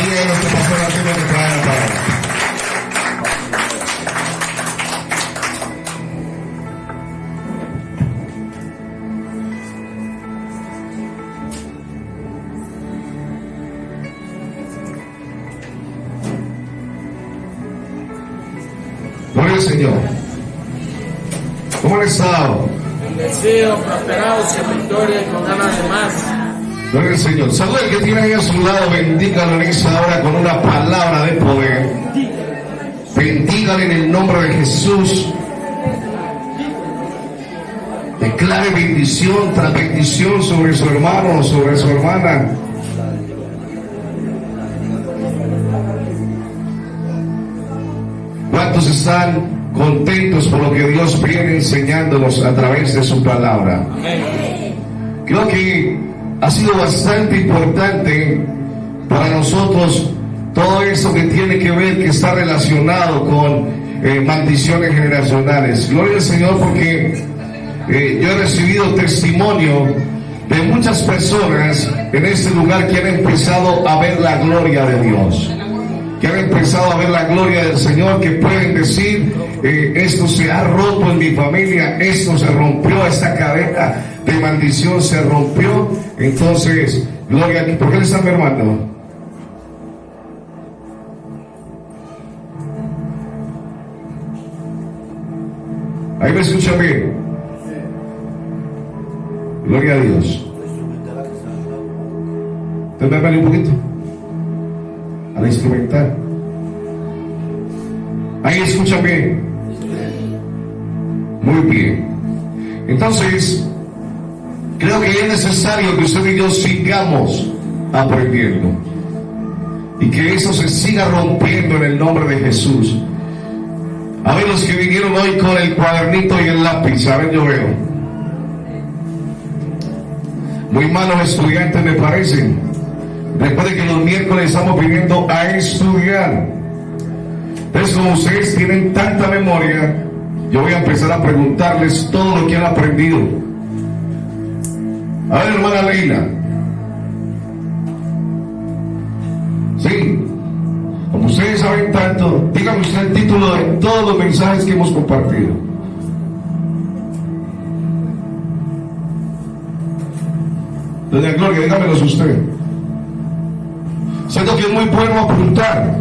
Aquí es nuestro pastor Arturo que trae la palabra. Gloria al Señor. ¿Cómo han estado? Bendecidos, prosperados, en victoria y con ganas de más. Gloria al Señor. Saluda al que tiene ahí a su lado, bendígalo en esta hora con una palabra de poder. Bendígale en el nombre de Jesús. Declare bendición tras bendición sobre su hermano o sobre su hermana. ¿Cuántos están contentos por lo que Dios viene enseñándonos a través de su palabra? Creo que ha sido bastante importante para nosotros todo eso que tiene que ver, que está relacionado con maldiciones generacionales. Gloria al Señor, porque yo he recibido testimonio de muchas personas en este lugar que han empezado a ver la gloria de Dios, que han empezado a ver la gloria del Señor, que pueden decir, esto se ha roto en mi familia, esto se rompió, esta cadena de maldición se rompió. Entonces, gloria a Dios. ¿Por qué le están mermando? Ahí me escuchan bien. Gloria a Dios. Entonces, un poquito a la instrumental. Ahí escuchan bien. Muy bien. Entonces, creo que es necesario que usted y yo sigamos aprendiendo y que eso se siga rompiendo en el nombre de Jesús. A ver, los que vinieron hoy con el cuadernito y el lápiz, a ver, yo veo muy malos estudiantes, me parecen. Recuerden que los miércoles estamos viniendo a estudiar. Entonces, como ustedes tienen tanta memoria, yo voy a empezar a preguntarles todo lo que han aprendido. A ver, hermana Leila. Sí, como ustedes saben tanto, dígame usted el título de todos los mensajes que hemos compartido. Doña Gloria, dígamelos usted. Siento que es muy bueno apuntar.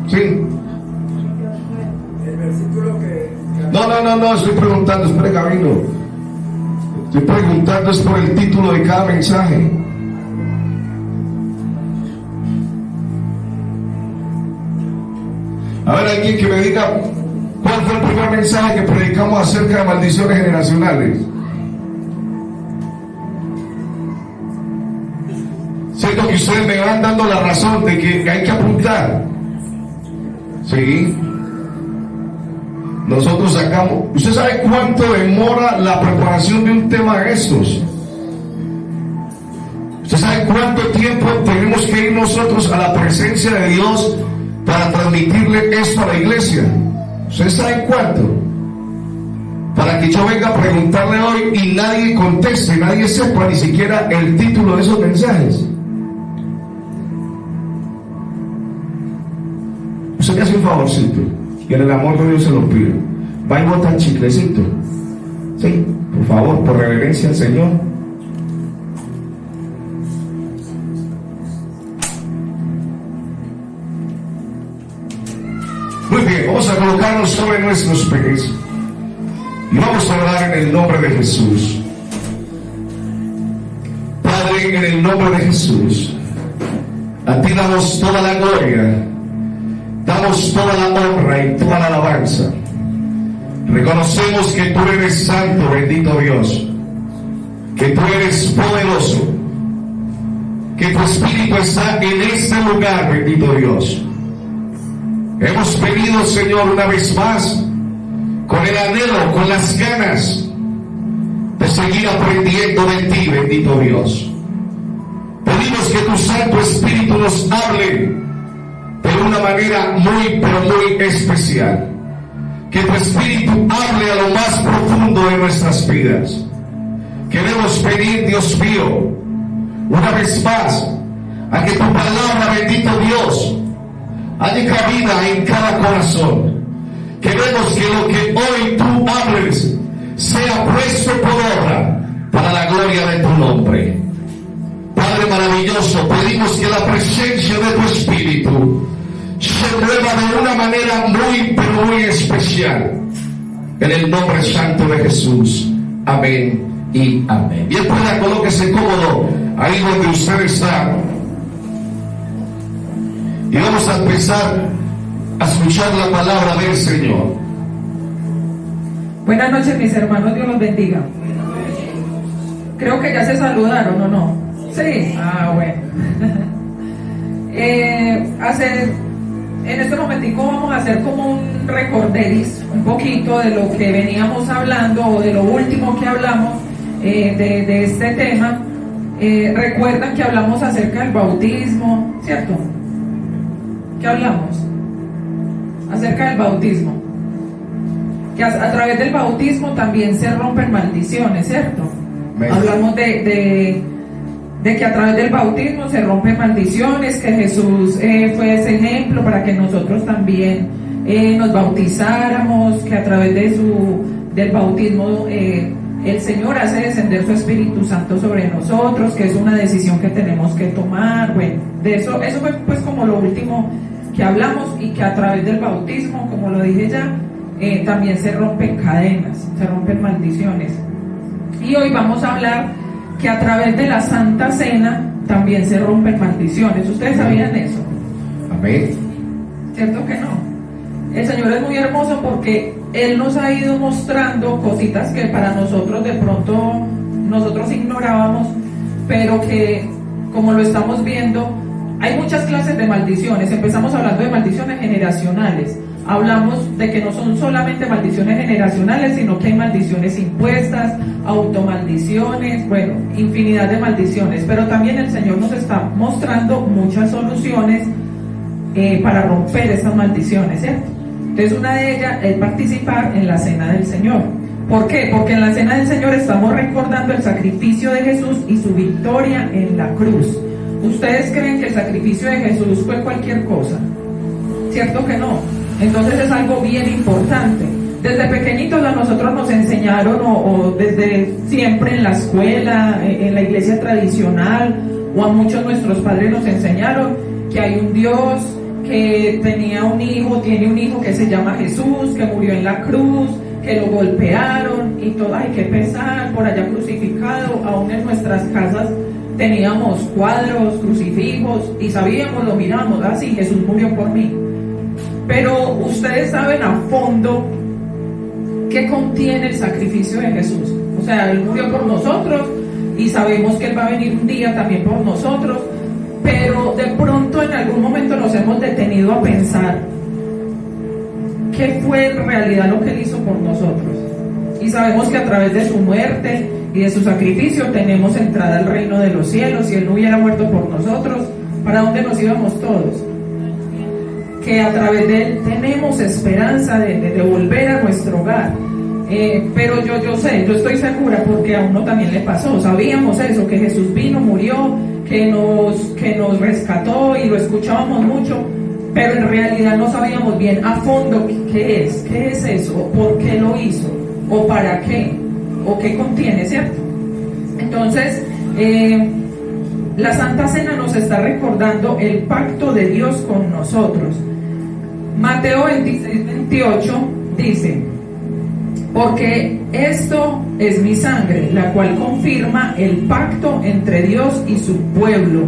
¿Sí? El versículo que... No, estoy preguntando, espere, Camilo. Estoy preguntando es por el título de cada mensaje. A ver, alguien que me diga cuál fue el primer mensaje que predicamos acerca de maldiciones generacionales. Siento que ustedes me van dando la razón de que hay que apuntar. Sí. Nosotros sacamos. ¿Usted sabe cuánto demora la preparación de un tema de estos? ¿Usted sabe cuánto tiempo tenemos que ir nosotros a la presencia de Dios para transmitirle esto a la iglesia? ¿Usted sabe cuánto? Para que yo venga a preguntarle hoy y nadie conteste, nadie sepa ni siquiera el título de esos mensajes. Usted me hace un favorcito y en el amor de Dios se lo pido. Va y bota el chiclecito. Sí, por favor, por reverencia al Señor. Muy bien, vamos a colocarnos sobre nuestros pies y vamos a orar en el nombre de Jesús. Padre, en el nombre de Jesús, a ti damos toda la gloria, damos toda la honra y toda la alabanza. Reconocemos que tú eres santo, bendito Dios, que tú eres poderoso, que tu Espíritu está en este lugar, bendito Dios. Hemos venido, Señor, una vez más con el anhelo, con las ganas de seguir aprendiendo de ti, bendito Dios. Pedimos que tu Santo Espíritu nos hable de una manera muy, pero muy especial. Que tu Espíritu hable a lo más profundo de nuestras vidas. Queremos pedir, Dios mío, una vez más, a que tu palabra bendito Dios, haya cabida en cada corazón. Queremos que lo que hoy tú hables sea puesto por obra para la gloria de tu nombre. Padre maravilloso, pedimos que la presencia de tu Espíritu se mueva de una manera muy, pero muy especial. En el nombre santo de Jesús. Amén y amén. Bien, pueda, colóquese cómodo ahí donde usted está. Y vamos a empezar a escuchar la palabra del Señor. Buenas noches, mis hermanos, Dios los bendiga. Creo que ya se saludaron, ¿o no? Sí. Bueno. En este momentico vamos a hacer como un recorderis, un poquito de lo que veníamos hablando o de lo último que hablamos de este tema. Recuerdan que hablamos acerca del bautismo, ¿cierto? ¿Qué hablamos? Acerca del bautismo. Que a través del bautismo también se rompen maldiciones, ¿cierto? Hablamos de que a través del bautismo se rompen maldiciones, que Jesús fue ese ejemplo para que nosotros también nos bautizáramos, que a través del bautismo el Señor hace descender su Espíritu Santo sobre nosotros, que es una decisión que tenemos que tomar. Bueno, de eso fue pues como lo último que hablamos, y que a través del bautismo, como lo dije ya, también se rompen cadenas, se rompen maldiciones. Y hoy vamos a hablar que a través de la Santa Cena también se rompen maldiciones. ¿Ustedes sabían eso? Amén. ¿Cierto que no? El Señor es muy hermoso porque Él nos ha ido mostrando cositas que para nosotros de pronto nosotros ignorábamos, pero que como lo estamos viendo, hay muchas clases de maldiciones. Empezamos hablando de maldiciones generacionales. Hablamos de que no son solamente maldiciones generacionales, sino que hay maldiciones impuestas, automaldiciones, bueno, infinidad de maldiciones. Pero también el Señor nos está mostrando muchas soluciones para romper esas maldiciones, ¿cierto? Entonces, una de ellas es participar en la Cena del Señor. ¿Por qué? Porque en la Cena del Señor estamos recordando el sacrificio de Jesús y su victoria en la cruz. ¿Ustedes creen que el sacrificio de Jesús fue cualquier cosa? ¿Cierto que no? Entonces es algo bien importante. Desde pequeñitos a nosotros nos enseñaron, o desde siempre en la escuela, en la iglesia tradicional, o a muchos nuestros padres nos enseñaron que hay un Dios que tiene un hijo que se llama Jesús, que murió en la cruz, que lo golpearon y todo. Ay, qué pesar, por allá crucificado. Aún en nuestras casas teníamos cuadros, crucifijos, y sabíamos, lo miramos, así, Jesús murió por mí. Pero ustedes saben a fondo qué contiene el sacrificio de Jesús. O sea, Él murió por nosotros y sabemos que Él va a venir un día también por nosotros, pero de pronto en algún momento nos hemos detenido a pensar qué fue en realidad lo que Él hizo por nosotros. Y sabemos que a través de su muerte y de su sacrificio tenemos entrada al reino de los cielos. Si Él no hubiera muerto por nosotros, ¿para dónde nos íbamos todos? Que a través de Él tenemos esperanza de volver a nuestro hogar. Pero yo estoy segura, porque a uno también le pasó, sabíamos eso, que Jesús vino, murió, que nos rescató, y lo escuchábamos mucho, pero en realidad no sabíamos bien a fondo qué es eso, o por qué lo hizo, o para qué, o qué contiene, ¿cierto? Entonces, la Santa Cena nos está recordando el pacto de Dios con nosotros. Mateo 26:28 dice: porque esto es mi sangre, la cual confirma el pacto entre Dios y su pueblo.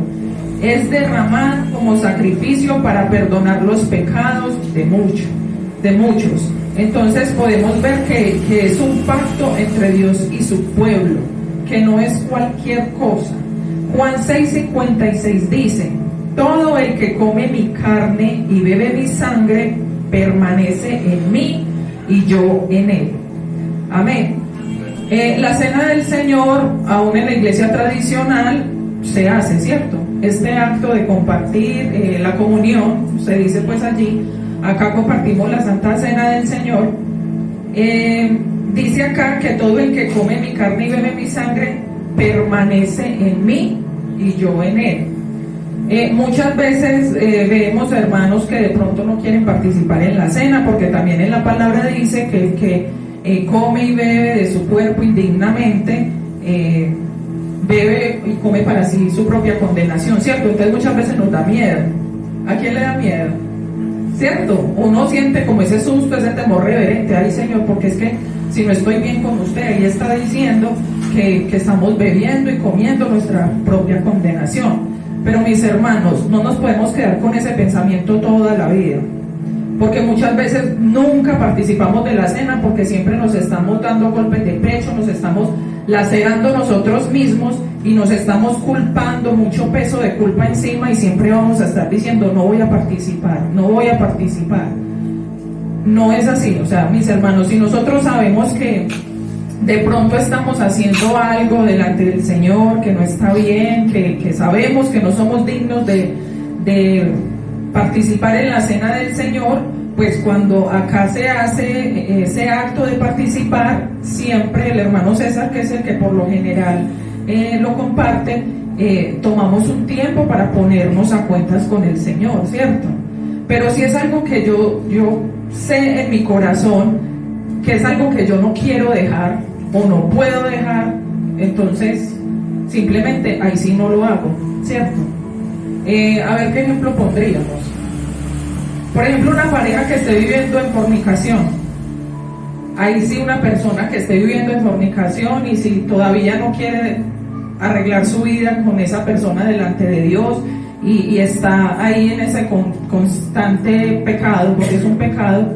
Es derramada como sacrificio para perdonar los pecados de muchos. Entonces podemos ver que es un pacto entre Dios y su pueblo, que no es cualquier cosa. Juan 6:56 dice: todo el que come mi carne y bebe mi sangre permanece en mí y yo en él. Amén. La Cena del Señor, aún en la iglesia tradicional, se hace, ¿cierto? Este acto de compartir la comunión, se dice pues allí, acá compartimos la Santa Cena del Señor. Dice acá que todo el que come mi carne y bebe mi sangre permanece en mí y yo en él. Muchas veces vemos hermanos que de pronto no quieren participar en la cena, porque también en la palabra dice que el que come y bebe de su cuerpo indignamente, bebe y come para sí su propia condenación, ¿cierto? Entonces muchas veces nos da miedo. ¿A quién le da miedo? ¿Cierto? Uno siente como ese susto, ese temor reverente. Ay, Señor, porque es que si no estoy bien con usted, ahí está diciendo que estamos bebiendo y comiendo nuestra propia condenación. Pero mis hermanos, no nos podemos quedar con ese pensamiento toda la vida, porque muchas veces nunca participamos de la cena porque siempre nos estamos dando golpes de pecho, nos estamos lacerando nosotros mismos y nos estamos culpando, mucho peso de culpa encima, y siempre vamos a estar diciendo no voy a participar, no voy a participar. No es así. O sea, mis hermanos, si nosotros sabemos que de pronto estamos haciendo algo delante del Señor que no está bien, que sabemos que no somos dignos de participar en la cena del Señor, pues cuando acá se hace ese acto de participar, siempre el hermano César, que es el que por lo general lo comparte, tomamos un tiempo para ponernos a cuentas con el Señor, ¿cierto? Pero si es algo que yo sé en mi corazón que es algo que yo no quiero dejar o no puedo dejar, entonces simplemente ahí sí no lo hago, ¿cierto? A ver qué ejemplo pondríamos. Por ejemplo, una pareja que esté viviendo en fornicación. Ahí sí, una persona que esté viviendo en fornicación, y si todavía no quiere arreglar su vida con esa persona delante de Dios y está ahí en ese constante pecado, porque es un pecado,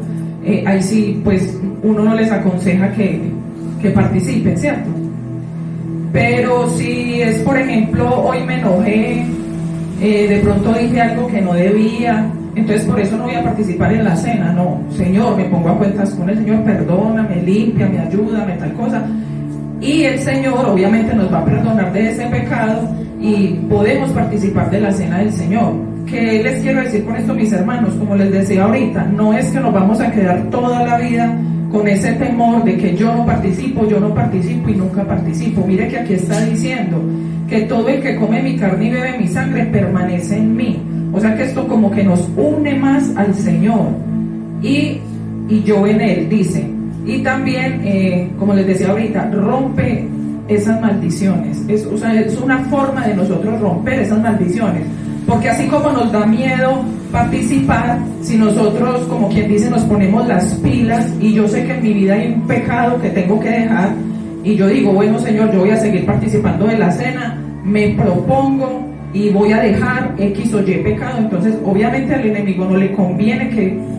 ahí sí pues uno no les aconseja que participen, ¿cierto? Pero si es, por ejemplo, hoy me enojé, de pronto dije algo que no debía, entonces por eso no voy a participar en la cena. No, Señor, me pongo a cuentas con el Señor, perdóname, límpiame, ayúdame, tal cosa. Y el Señor obviamente nos va a perdonar de ese pecado y podemos participar de la cena del Señor. ¿Qué les quiero decir con esto, mis hermanos? Como les decía ahorita, no es que nos vamos a quedar toda la vida con ese temor de que yo no participo y nunca participo. Mire que aquí está diciendo que todo el que come mi carne y bebe mi sangre permanece en mí. O sea que esto como que nos une más al Señor y yo en Él, dice. Y también, como les decía ahorita, rompe esas maldiciones. Es una forma de nosotros romper esas maldiciones. Porque así como nos da miedo participar, si nosotros, como quien dice, nos ponemos las pilas y yo sé que en mi vida hay un pecado que tengo que dejar y yo digo, bueno, Señor, yo voy a seguir participando de la cena, me propongo y voy a dejar X o Y pecado, entonces obviamente al enemigo no le conviene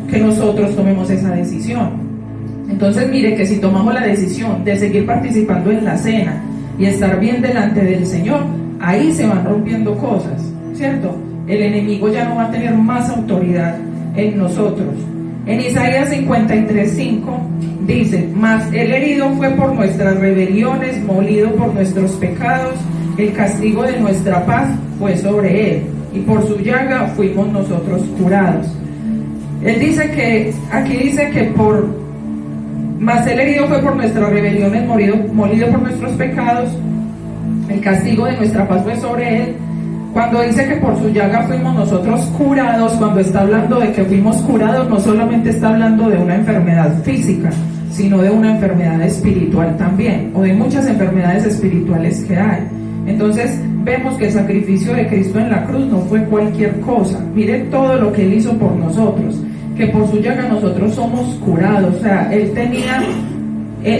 que nosotros tomemos esa decisión. Entonces mire que si tomamos la decisión de seguir participando en la cena y estar bien delante del Señor, ahí se van rompiendo cosas, ¿cierto? El enemigo ya no va a tener más autoridad en nosotros. En Isaías 53:5 dice, mas el herido fue por nuestras rebeliones, molido por nuestros pecados, el castigo de nuestra paz fue sobre él, y por su llaga fuimos nosotros curados. Él dice que, aquí dice que mas el herido fue por nuestras rebeliones, molido por nuestros pecados, el castigo de nuestra paz fue sobre él. Cuando dice que por su llaga fuimos nosotros curados, cuando está hablando de que fuimos curados, no solamente está hablando de una enfermedad física, sino de una enfermedad espiritual también, o de muchas enfermedades espirituales que hay. Entonces vemos que el sacrificio de Cristo en la cruz no fue cualquier cosa. Mire todo lo que Él hizo por nosotros, que por su llaga nosotros somos curados. O sea, Él tenía,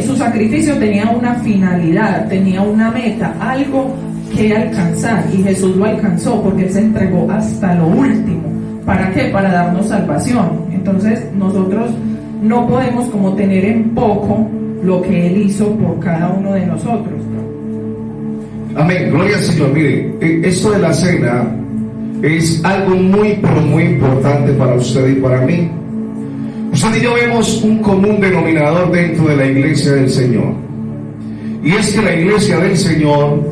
su sacrificio tenía una finalidad, tenía una meta, algo que alcanzar, y Jesús lo alcanzó porque Él se entregó hasta lo último. ¿Para qué? Para darnos salvación. Entonces nosotros no podemos como tener en poco lo que Él hizo por cada uno de nosotros. Amén, gloria al Señor. Mire, esto de la cena es algo muy, pero muy importante para usted y para mí. Usted y yo vemos un común denominador dentro de la iglesia del Señor, y es que la iglesia del Señor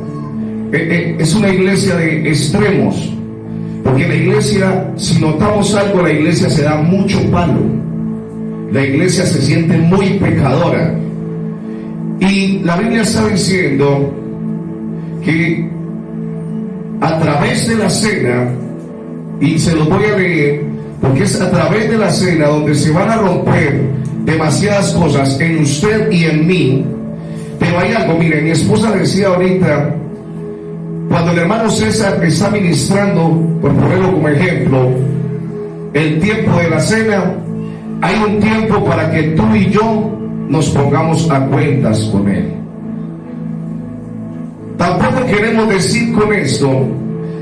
es una iglesia de extremos, porque la iglesia, si notamos algo, la iglesia se da mucho palo, la iglesia se siente muy pecadora, y la Biblia está diciendo que a través de la cena y se los voy a leer, porque es a través de la cena donde se van a romper demasiadas cosas en usted y en mí. Pero hay algo, miren, mi esposa decía ahorita, cuando el hermano César está ministrando, por ponerlo como ejemplo, el tiempo de la cena, hay un tiempo para que tú y yo nos pongamos a cuentas con él. Tampoco queremos decir con esto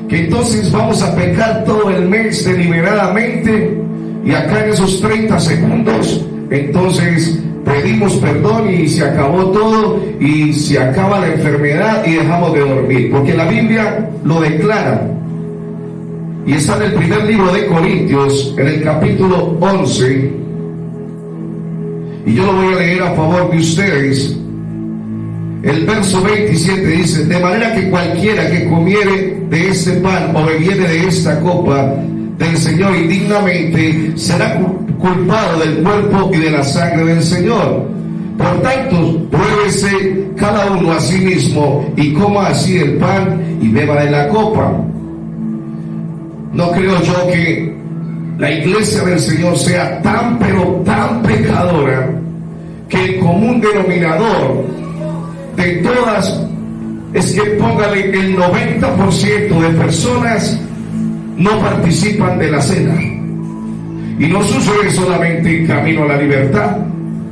que entonces vamos a pecar todo el mes deliberadamente y acá en esos 30 segundos entonces pedimos perdón y se acabó todo y se acaba la enfermedad y dejamos de dormir, porque la Biblia lo declara y está en el primer libro de Corintios, en el capítulo 11, y yo lo voy a leer a favor de ustedes. El verso 27 dice: de manera que cualquiera que comiere de este pan o bebiere de esta copa del Señor indignamente será culpado del cuerpo y de la sangre del Señor. Por tanto, pruébese cada uno a sí mismo y coma así el pan y beba de la copa. No creo yo que la iglesia del Señor sea tan pero tan pecadora que el común denominador de todas es que póngale el 90% de personas no participan de la cena. Y no sucede solamente en Camino a la Libertad.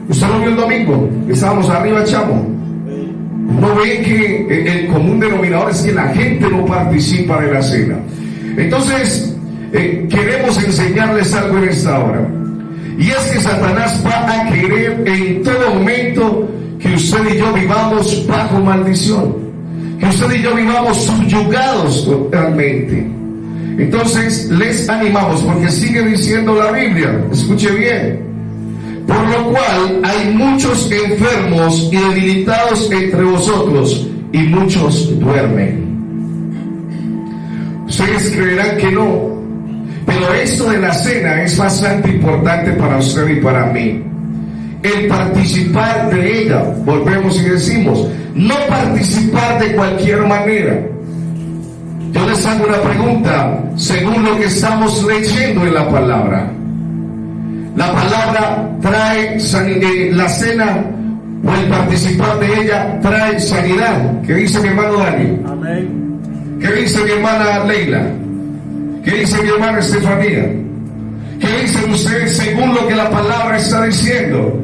Usted lo vio el domingo, estábamos arriba, chamo. No ve que el común denominador es que la gente no participa de la cena. Entonces, queremos enseñarles algo en esta hora. Y es que Satanás va a querer en todo momento que usted y yo vivamos bajo maldición, que usted y yo vivamos subyugados totalmente. Entonces les animamos, porque sigue diciendo la Biblia, escuche bien: por lo cual hay muchos enfermos y debilitados entre vosotros, y muchos duermen. Ustedes creerán que no, pero esto de la cena es bastante importante para usted y para mí. El participar de ella, volvemos y decimos, no participar de cualquier manera. Yo les hago una pregunta, según lo que estamos leyendo en la palabra trae la cena o el participar de ella trae sanidad. ¿Qué dice mi hermano Dani? Amén. ¿Qué dice mi hermana Leila? ¿Qué dice mi hermana Estefanía? ¿Qué dicen ustedes según lo que la palabra está diciendo?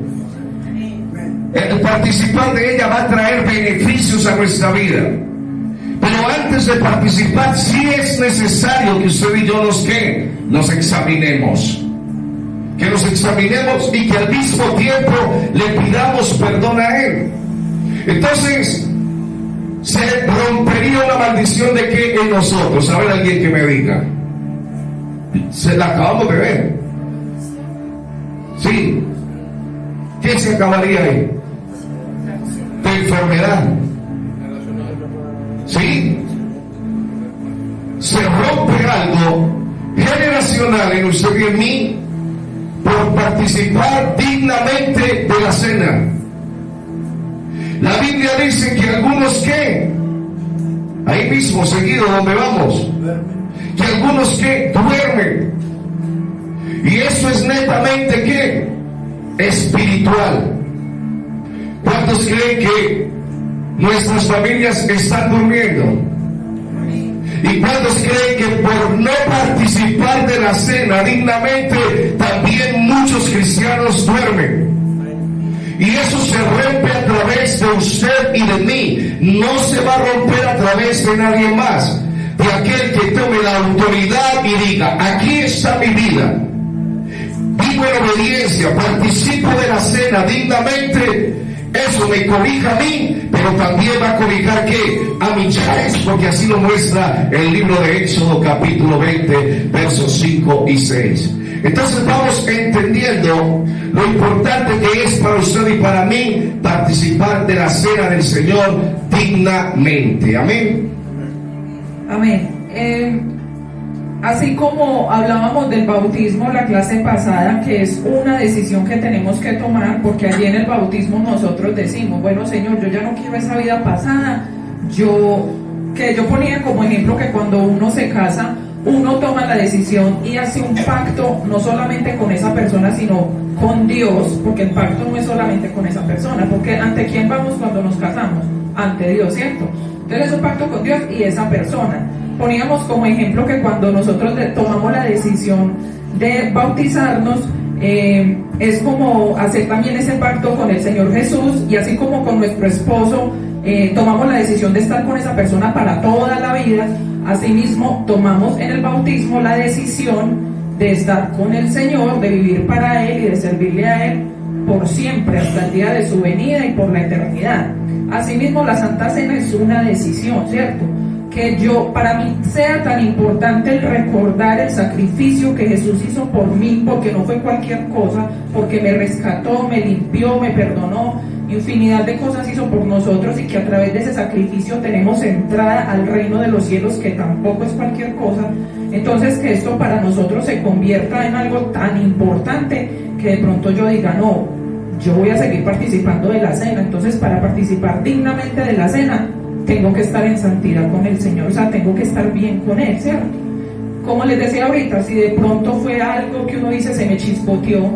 El participar de ella va a traer beneficios a nuestra vida. Pero antes de participar, sí es necesario que usted y yo nos examinemos. Que nos examinemos y que al mismo tiempo le pidamos perdón a Él. Entonces, se rompería una maldición de que en nosotros. A ver, alguien que me diga. Se la acabamos de ver. Sí. ¿Qué se acabaría ahí? De enfermedad. ¿Sí? Se rompe algo generacional en usted y en mí por participar dignamente de la cena. La Biblia dice que algunos que ahí mismo seguido donde vamos, que algunos que duermen, y eso es netamente que espiritual. ¿Cuántos creen que nuestras familias están durmiendo? ¿Y cuántos creen que por no participar de la cena dignamente también muchos cristianos duermen? Y eso se rompe a través de usted y de mí. No se va a romper a través de nadie más. De aquel que tome la autoridad y diga: aquí está mi vida, vivo en obediencia, participo de la cena dignamente. Eso me cobija a mí, pero también va a cobijar ¿qué? A Millares, porque así lo muestra el libro de Éxodo capítulo 20 versos 5 y 6. Entonces vamos entendiendo lo importante que es para usted y para mí participar de la cena del Señor dignamente. Amén. Amén. Así como hablábamos del bautismo la clase pasada, que es una decisión que tenemos que tomar, porque allí en el bautismo nosotros decimos: bueno, Señor, yo ya no quiero esa vida pasada. Yo ponía como ejemplo que cuando uno se casa, uno toma la decisión y hace un pacto no solamente con esa persona, sino con Dios, porque el pacto no es solamente con esa persona, porque ¿ante quién vamos cuando nos casamos? Ante Dios, ¿cierto? Entonces es un pacto con Dios y esa persona. Poníamos como ejemplo que cuando nosotros tomamos la decisión de bautizarnos, es como hacer también ese pacto con el Señor Jesús, y así como con nuestro esposo tomamos la decisión de estar con esa persona para toda la vida, asimismo tomamos en el bautismo la decisión de estar con el Señor, de vivir para Él y de servirle a Él por siempre, hasta el día de su venida y por la eternidad. Asimismo, la Santa Cena es una decisión, ¿cierto? Que para mí sea tan importante el recordar el sacrificio que Jesús hizo por mí, porque no fue cualquier cosa, porque me rescató, me limpió, me perdonó, infinidad de cosas hizo por nosotros, y que a través de ese sacrificio tenemos entrada al reino de los cielos, que tampoco es cualquier cosa. Entonces, que esto para nosotros se convierta en algo tan importante que de pronto yo diga, no, yo voy a seguir participando de la cena. Entonces, para participar dignamente de la cena, tengo que estar en santidad con el Señor, o sea, tengo que estar bien con Él, ¿cierto? Como les decía ahorita, si de pronto fue algo que uno dice, se me chispoteó,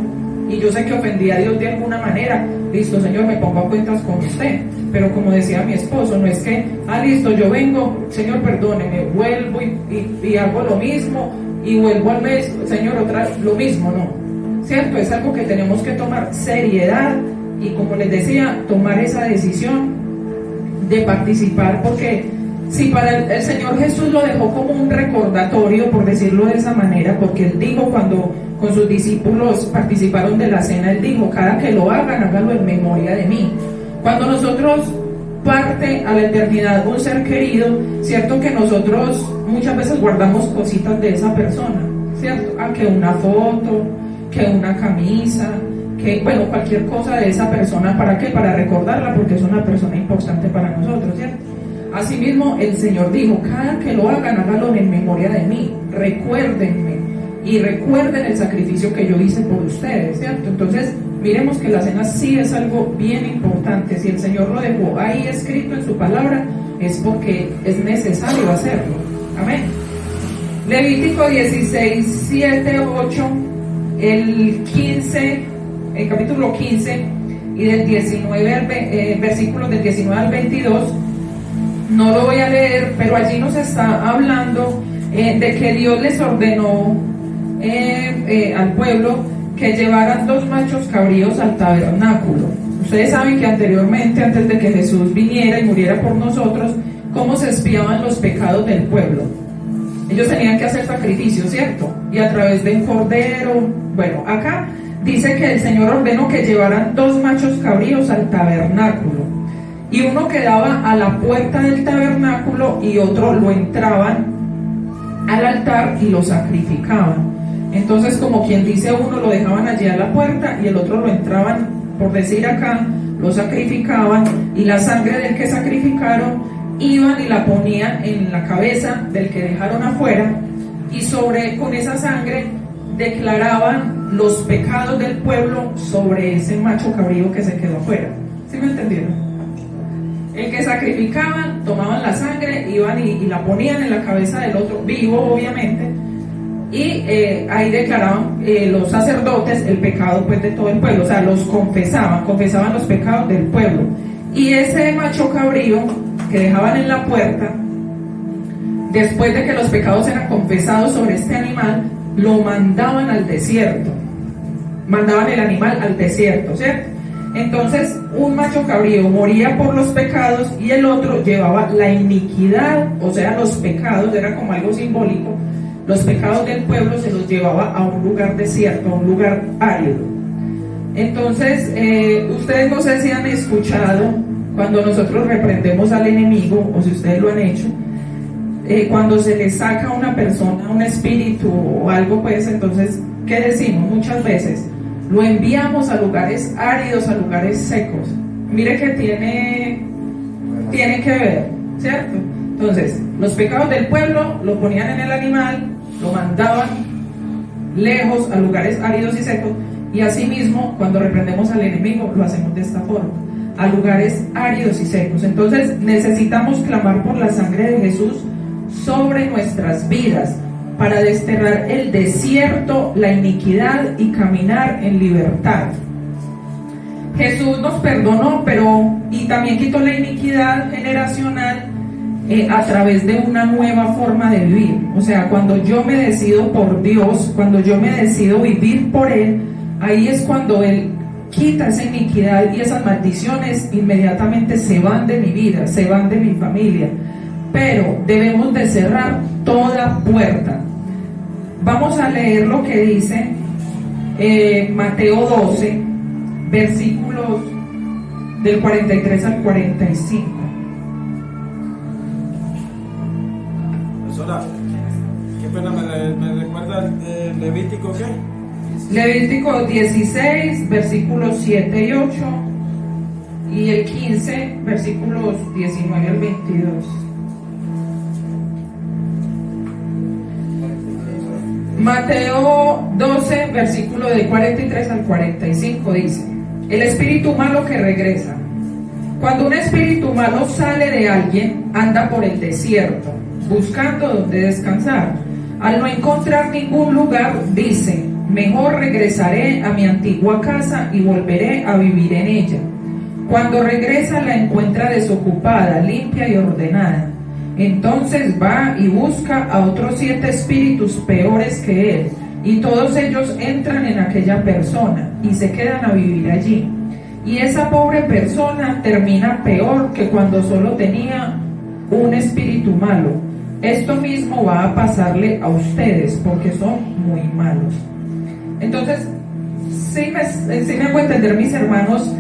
y yo sé que ofendí a Dios de alguna manera, listo, Señor, me pongo a cuentas con usted. Pero como decía mi esposo, no es que, listo, yo vengo, Señor, perdóneme, vuelvo y hago lo mismo, y vuelvo al mes, Señor, otra vez lo mismo, no, ¿cierto? Es algo que tenemos que tomar seriedad, y como les decía, tomar esa decisión de participar, porque si para el Señor Jesús lo dejó como un recordatorio, por decirlo de esa manera, porque Él dijo cuando con sus discípulos participaron de la cena, Él dijo, cada que lo hagan, háganlo en memoria de mí. Cuando nosotros parte a la eternidad un ser querido, cierto que nosotros muchas veces guardamos cositas de esa persona, cierto, que una foto, que una camisa, que bueno, cualquier cosa de esa persona, ¿para qué? Para recordarla, porque es una persona importante para nosotros, ¿cierto? Asimismo, el Señor dijo, cada que lo hagan, háganlo en memoria de mí, recuérdenme, y recuerden el sacrificio que yo hice por ustedes, ¿cierto? Entonces, miremos que la cena sí es algo bien importante. Si el Señor lo dejó ahí escrito en su palabra, es porque es necesario hacerlo. Amén. Levítico 16, 7, 8, el 15, el capítulo 15, y del 19 versículos del 19 al 22, no lo voy a leer, pero allí nos está hablando de que Dios les ordenó al pueblo que llevaran 2 machos cabríos al tabernáculo. Ustedes saben que anteriormente, antes de que Jesús viniera y muriera por nosotros, cómo se expiaban los pecados del pueblo. Ellos tenían que hacer sacrificios, ¿cierto? Y a través de un cordero. Bueno, acá dice que el Señor ordenó que llevaran 2 machos cabríos al tabernáculo, y uno quedaba a la puerta del tabernáculo y otro lo entraban al altar y lo sacrificaban. Entonces, como quien dice, uno lo dejaban allí a la puerta y el otro lo entraban, por decir acá, lo sacrificaban, y la sangre del que sacrificaron iban y la ponían en la cabeza del que dejaron afuera, y con esa sangre declaraban los pecados del pueblo sobre ese macho cabrío que se quedó afuera. ¿Sí me entendieron? El que sacrificaban, tomaban la sangre, iban y la ponían en la cabeza del otro, vivo obviamente, y ahí declaraban los sacerdotes el pecado pues de todo el pueblo, o sea, los confesaban los pecados del pueblo. Y ese macho cabrío que dejaban en la puerta, después de que los pecados eran confesados sobre este animal, lo mandaban al desierto, mandaban el animal al desierto, ¿cierto? Entonces, un macho cabrío moría por los pecados y el otro llevaba la iniquidad, o sea, los pecados, era como algo simbólico, los pecados del pueblo se los llevaba a un lugar desierto, a un lugar árido. Entonces, ustedes no sé si han escuchado cuando nosotros reprendemos al enemigo, o si ustedes lo han hecho, cuando se le saca a una persona un espíritu o algo, pues entonces, ¿qué decimos? Muchas veces lo enviamos a lugares áridos, a lugares secos. Mire que tiene que ver, ¿cierto? Entonces, los pecados del pueblo lo ponían en el animal, lo mandaban lejos a lugares áridos y secos, y asimismo, cuando reprendemos al enemigo, lo hacemos de esta forma, a lugares áridos y secos. Entonces, necesitamos clamar por la sangre de Jesús sobre nuestras vidas, para desterrar el desierto, la iniquidad y caminar en libertad. Jesús nos perdonó, y también quitó la iniquidad generacional a través de una nueva forma de vivir. O sea, cuando yo me decido por Dios, cuando yo me decido vivir por Él, ahí es cuando Él quita esa iniquidad y esas maldiciones inmediatamente se van de mi vida, se van de mi familia. Pero debemos de cerrar toda puerta. Vamos a leer lo que dice Mateo 12, versículos del 43 al 45. Profesora, qué pena, ¿me recuerda el Levítico qué? Levítico 16, versículos 7 y 8, y el 15, versículos 19 al 22. Mateo 12, versículo del 43 al 45 dice: el espíritu malo que regresa. Cuando un espíritu malo sale de alguien, anda por el desierto, buscando donde descansar. Al no encontrar ningún lugar, dice: mejor regresaré a mi antigua casa y volveré a vivir en ella. Cuando regresa, la encuentra desocupada, limpia y ordenada. Entonces va y busca a otros 7 espíritus peores que él, y todos ellos entran en aquella persona y se quedan a vivir allí. Y esa pobre persona termina peor que cuando solo tenía un espíritu malo. Esto mismo va a pasarle a ustedes porque son muy malos. Entonces, sí me hago entender, mis hermanos,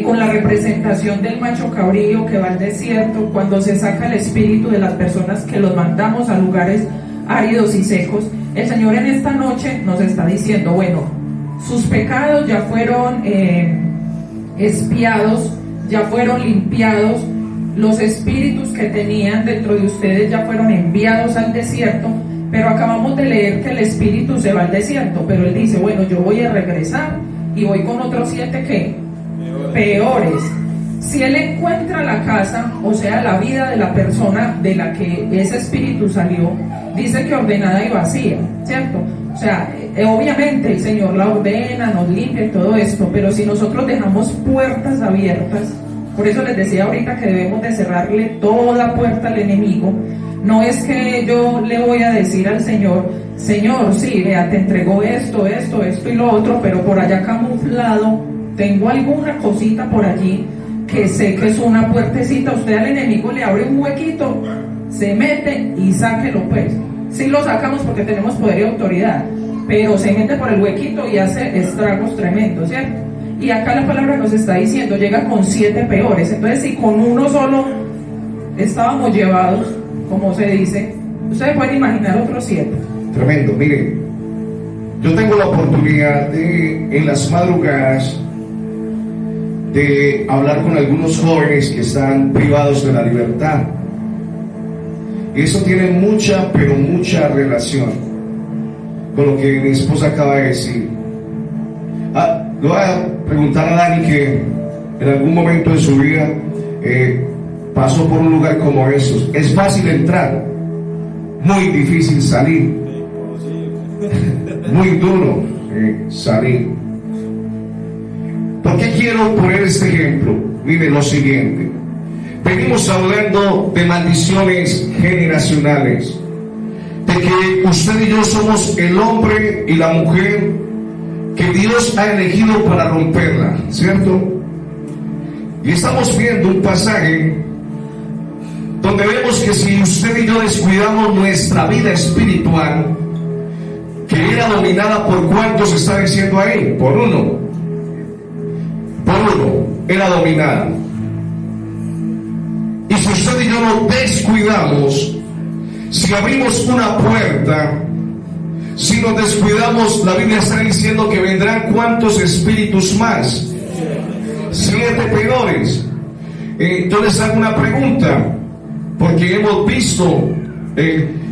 con la representación del macho cabrío que va al desierto, cuando se saca el espíritu de las personas que los mandamos a lugares áridos y secos. El Señor en esta noche nos está diciendo, bueno, sus pecados ya fueron expiados, ya fueron limpiados, los espíritus que tenían dentro de ustedes ya fueron enviados al desierto. Pero acabamos de leer que el espíritu se va al desierto, pero él dice, bueno, yo voy a regresar y voy con otros 7 ¿qué? Peores. Si él encuentra la casa, o sea, la vida de la persona de la que ese espíritu salió, dice que ordenada y vacía, ¿cierto? O sea, obviamente el Señor la ordena, nos limpia y todo esto, pero si nosotros dejamos puertas abiertas, por eso les decía ahorita que debemos de cerrarle toda puerta al enemigo. No es que yo le voy a decir al Señor, Señor, sí, vea, te entregó esto y lo otro, pero por allá camuflado, tengo alguna cosita por allí que sé que es una puertecita. Usted al enemigo le abre un huequito, se mete y sáquelo pues. Sí lo sacamos porque tenemos poder y autoridad, pero se mete por el huequito y hace estragos tremendos, ¿cierto? Y acá la palabra nos está diciendo, llega con 7 peores. Entonces, si con uno solo estábamos llevados, como se dice, ustedes pueden imaginar otros 7. Tremendo. Miren, yo tengo la oportunidad de, en las madrugadas, de hablar con algunos jóvenes que están privados de la libertad. Y eso tiene mucha, pero mucha relación con lo que mi esposa acaba de decir. Le voy a preguntar a Dani, que en algún momento de su vida pasó por un lugar como esos. Es fácil entrar, muy difícil salir, muy duro salir. ¿Por qué quiero poner este ejemplo? Mire lo siguiente: venimos hablando de maldiciones generacionales, de que usted y yo somos el hombre y la mujer que Dios ha elegido para romperla, ¿cierto? Y estamos viendo un pasaje donde vemos que si usted y yo descuidamos nuestra vida espiritual, que era dominada por ¿cuántos está diciendo ahí? Por uno, era dominada. Y si usted y yo nos descuidamos, si abrimos una puerta, si nos descuidamos, la Biblia está diciendo que vendrán ¿cuántos espíritus más? 7 peores. Yo les hago una pregunta, porque hemos visto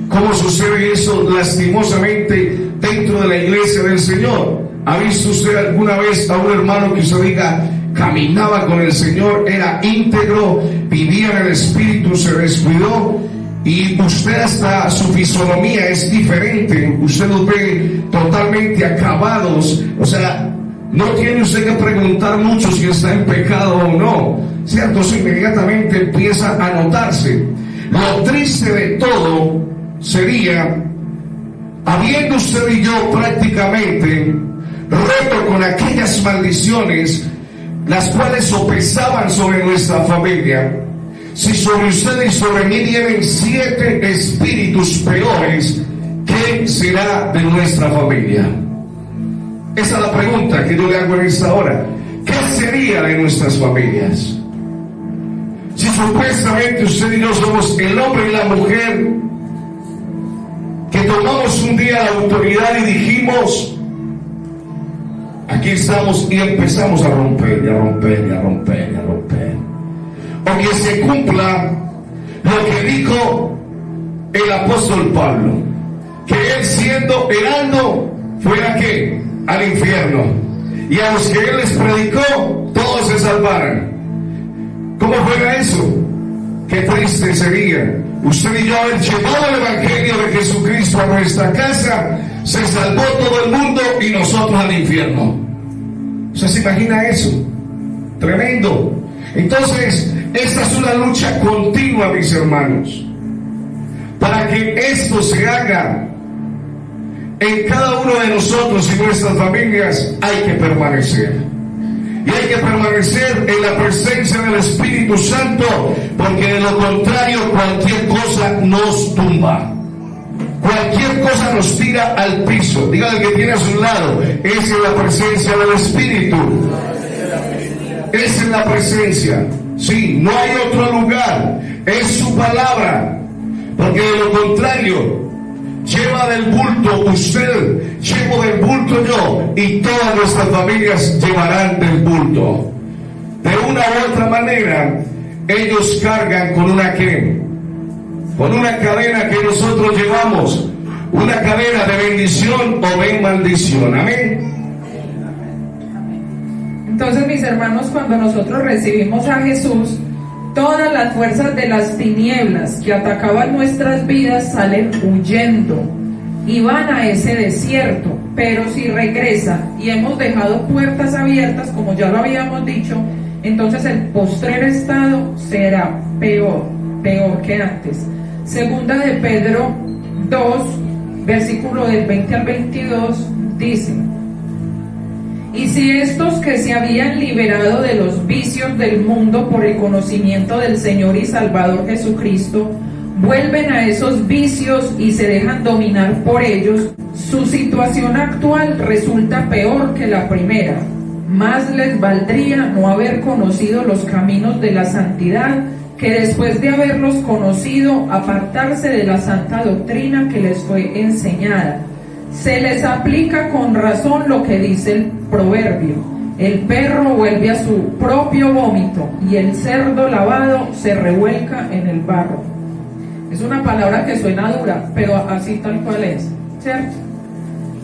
cómo sucede eso lastimosamente dentro de la iglesia del Señor. ¿Ha visto usted alguna vez a un hermano que usted diga, caminaba con el Señor, era íntegro, vivía en el Espíritu, se descuidó y usted hasta su fisonomía es diferente, usted los ve totalmente acabados, o sea, no tiene usted que preguntar mucho si está en pecado o no, ¿cierto? Eso inmediatamente empieza a notarse. Lo triste de todo sería, habiendo usted y yo prácticamente roto con aquellas maldiciones las cuales sopesaban sobre nuestra familia, si sobre usted y sobre mí vienen 7 espíritus peores, ¿qué será de nuestra familia? Esa es la pregunta que yo le hago en esta hora. ¿Qué sería de nuestras familias? Si supuestamente usted y yo somos el hombre y la mujer que tomamos un día la autoridad y dijimos, aquí estamos, y empezamos a romper, y a romper, y a romper, y a romper. O que se cumpla lo que dijo el apóstol Pablo, que él siendo heraldo fuera ¿qué? Al infierno, y a los que él les predicó todos se salvaran. ¿Cómo fuera eso? Qué triste sería usted y yo haber llevado el evangelio de Jesucristo a nuestra casa, se salvó todo el mundo y nosotros al infierno. ¿Usted se imagina eso? Tremendo. Entonces, esta es una lucha continua, mis hermanos. Para que esto se haga en cada uno de nosotros y nuestras familias, hay que permanecer. Y hay que permanecer en la presencia del Espíritu Santo, porque de lo contrario cualquier cosa nos tumba. Cualquier cosa nos tira al piso. Dígale al que tiene a su lado, es en la presencia del Espíritu. Es en la presencia. Sí, no hay otro lugar. Es su palabra. Porque de lo contrario, lleva del bulto usted, llevo del bulto yo, y todas nuestras familias llevarán del bulto. De una u otra manera, ellos cargan con una ¿qué? Con una cadena que nosotros llevamos, una cadena de bendición o de maldición. Amén. Entonces, mis hermanos, cuando nosotros recibimos a Jesús, todas las fuerzas de las tinieblas que atacaban nuestras vidas salen huyendo y van a ese desierto. Pero si regresa y hemos dejado puertas abiertas, como ya lo habíamos dicho, entonces el postrer estado será peor que antes. Segunda de Pedro 2, versículo del 20 al 22, dice: y si estos que se habían liberado de los vicios del mundo por el conocimiento del Señor y Salvador Jesucristo, vuelven a esos vicios y se dejan dominar por ellos, su situación actual resulta peor que la primera. Más les valdría no haber conocido los caminos de la santidad, que después de haberlos conocido, apartarse de la santa doctrina que les fue enseñada. Se les aplica con razón lo que dice el proverbio: el perro vuelve a su propio vómito y el cerdo lavado se revuelca en el barro. Es una palabra que suena dura, pero así tal cual es, ¿cierto?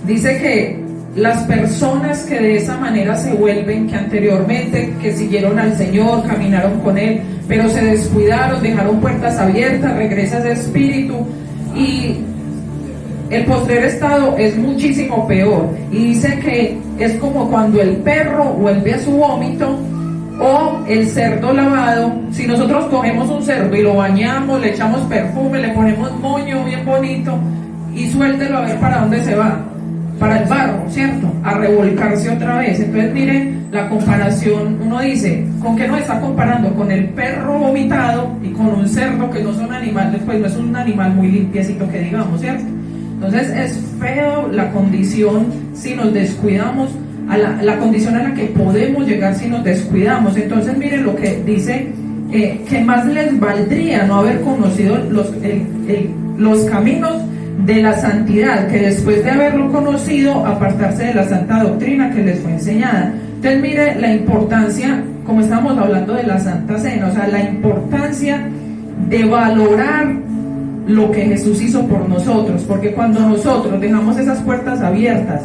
Dice que las personas que de esa manera se vuelven, que anteriormente que siguieron al Señor, caminaron con Él, pero se descuidaron, dejaron puertas abiertas, regresa ese espíritu, y el postrer estado es muchísimo peor. Y dice que es como cuando el perro vuelve a su vómito o el cerdo lavado. Si nosotros cogemos un cerdo y lo bañamos, le echamos perfume, le ponemos moño bien bonito y suéltelo a ver para dónde se va, para el barro, ¿cierto? A revolcarse otra vez. Entonces miren la comparación, uno dice, ¿con qué nos está comparando? Con el perro vomitado y con un cerdo, que no son animales, pues no es un animal muy limpiecito que digamos, ¿cierto? Entonces es feo la condición si nos descuidamos, a la condición a la que podemos llegar si nos descuidamos. Entonces miren lo que dice, que más les valdría no haber conocido los caminos de la santidad, que después de haberlo conocido, apartarse de la santa doctrina que les fue enseñada. Entonces mire la importancia, como estamos hablando de la Santa Cena, o sea, la importancia de valorar lo que Jesús hizo por nosotros, porque cuando nosotros dejamos esas puertas abiertas,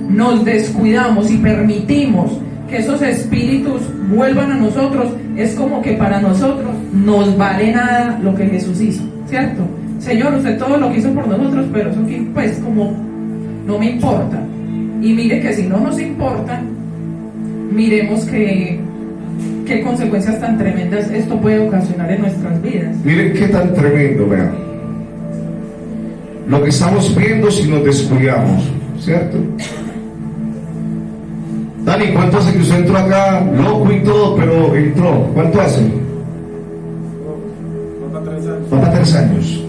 nos descuidamos y permitimos que esos espíritus vuelvan a nosotros, es como que para nosotros nos vale nada lo que Jesús hizo, ¿cierto? Señor, usted todo lo que hizo por nosotros, pero eso aquí, pues, como no me importa. Y mire que si no nos importa, miremos qué consecuencias tan tremendas esto puede ocasionar en nuestras vidas. Miren qué tan tremendo, vean. Lo que estamos viendo si nos descuidamos, ¿cierto? Dani, ¿cuánto hace que usted entró acá loco y todo, pero entró? ¿Cuánto hace? Va para 3 años.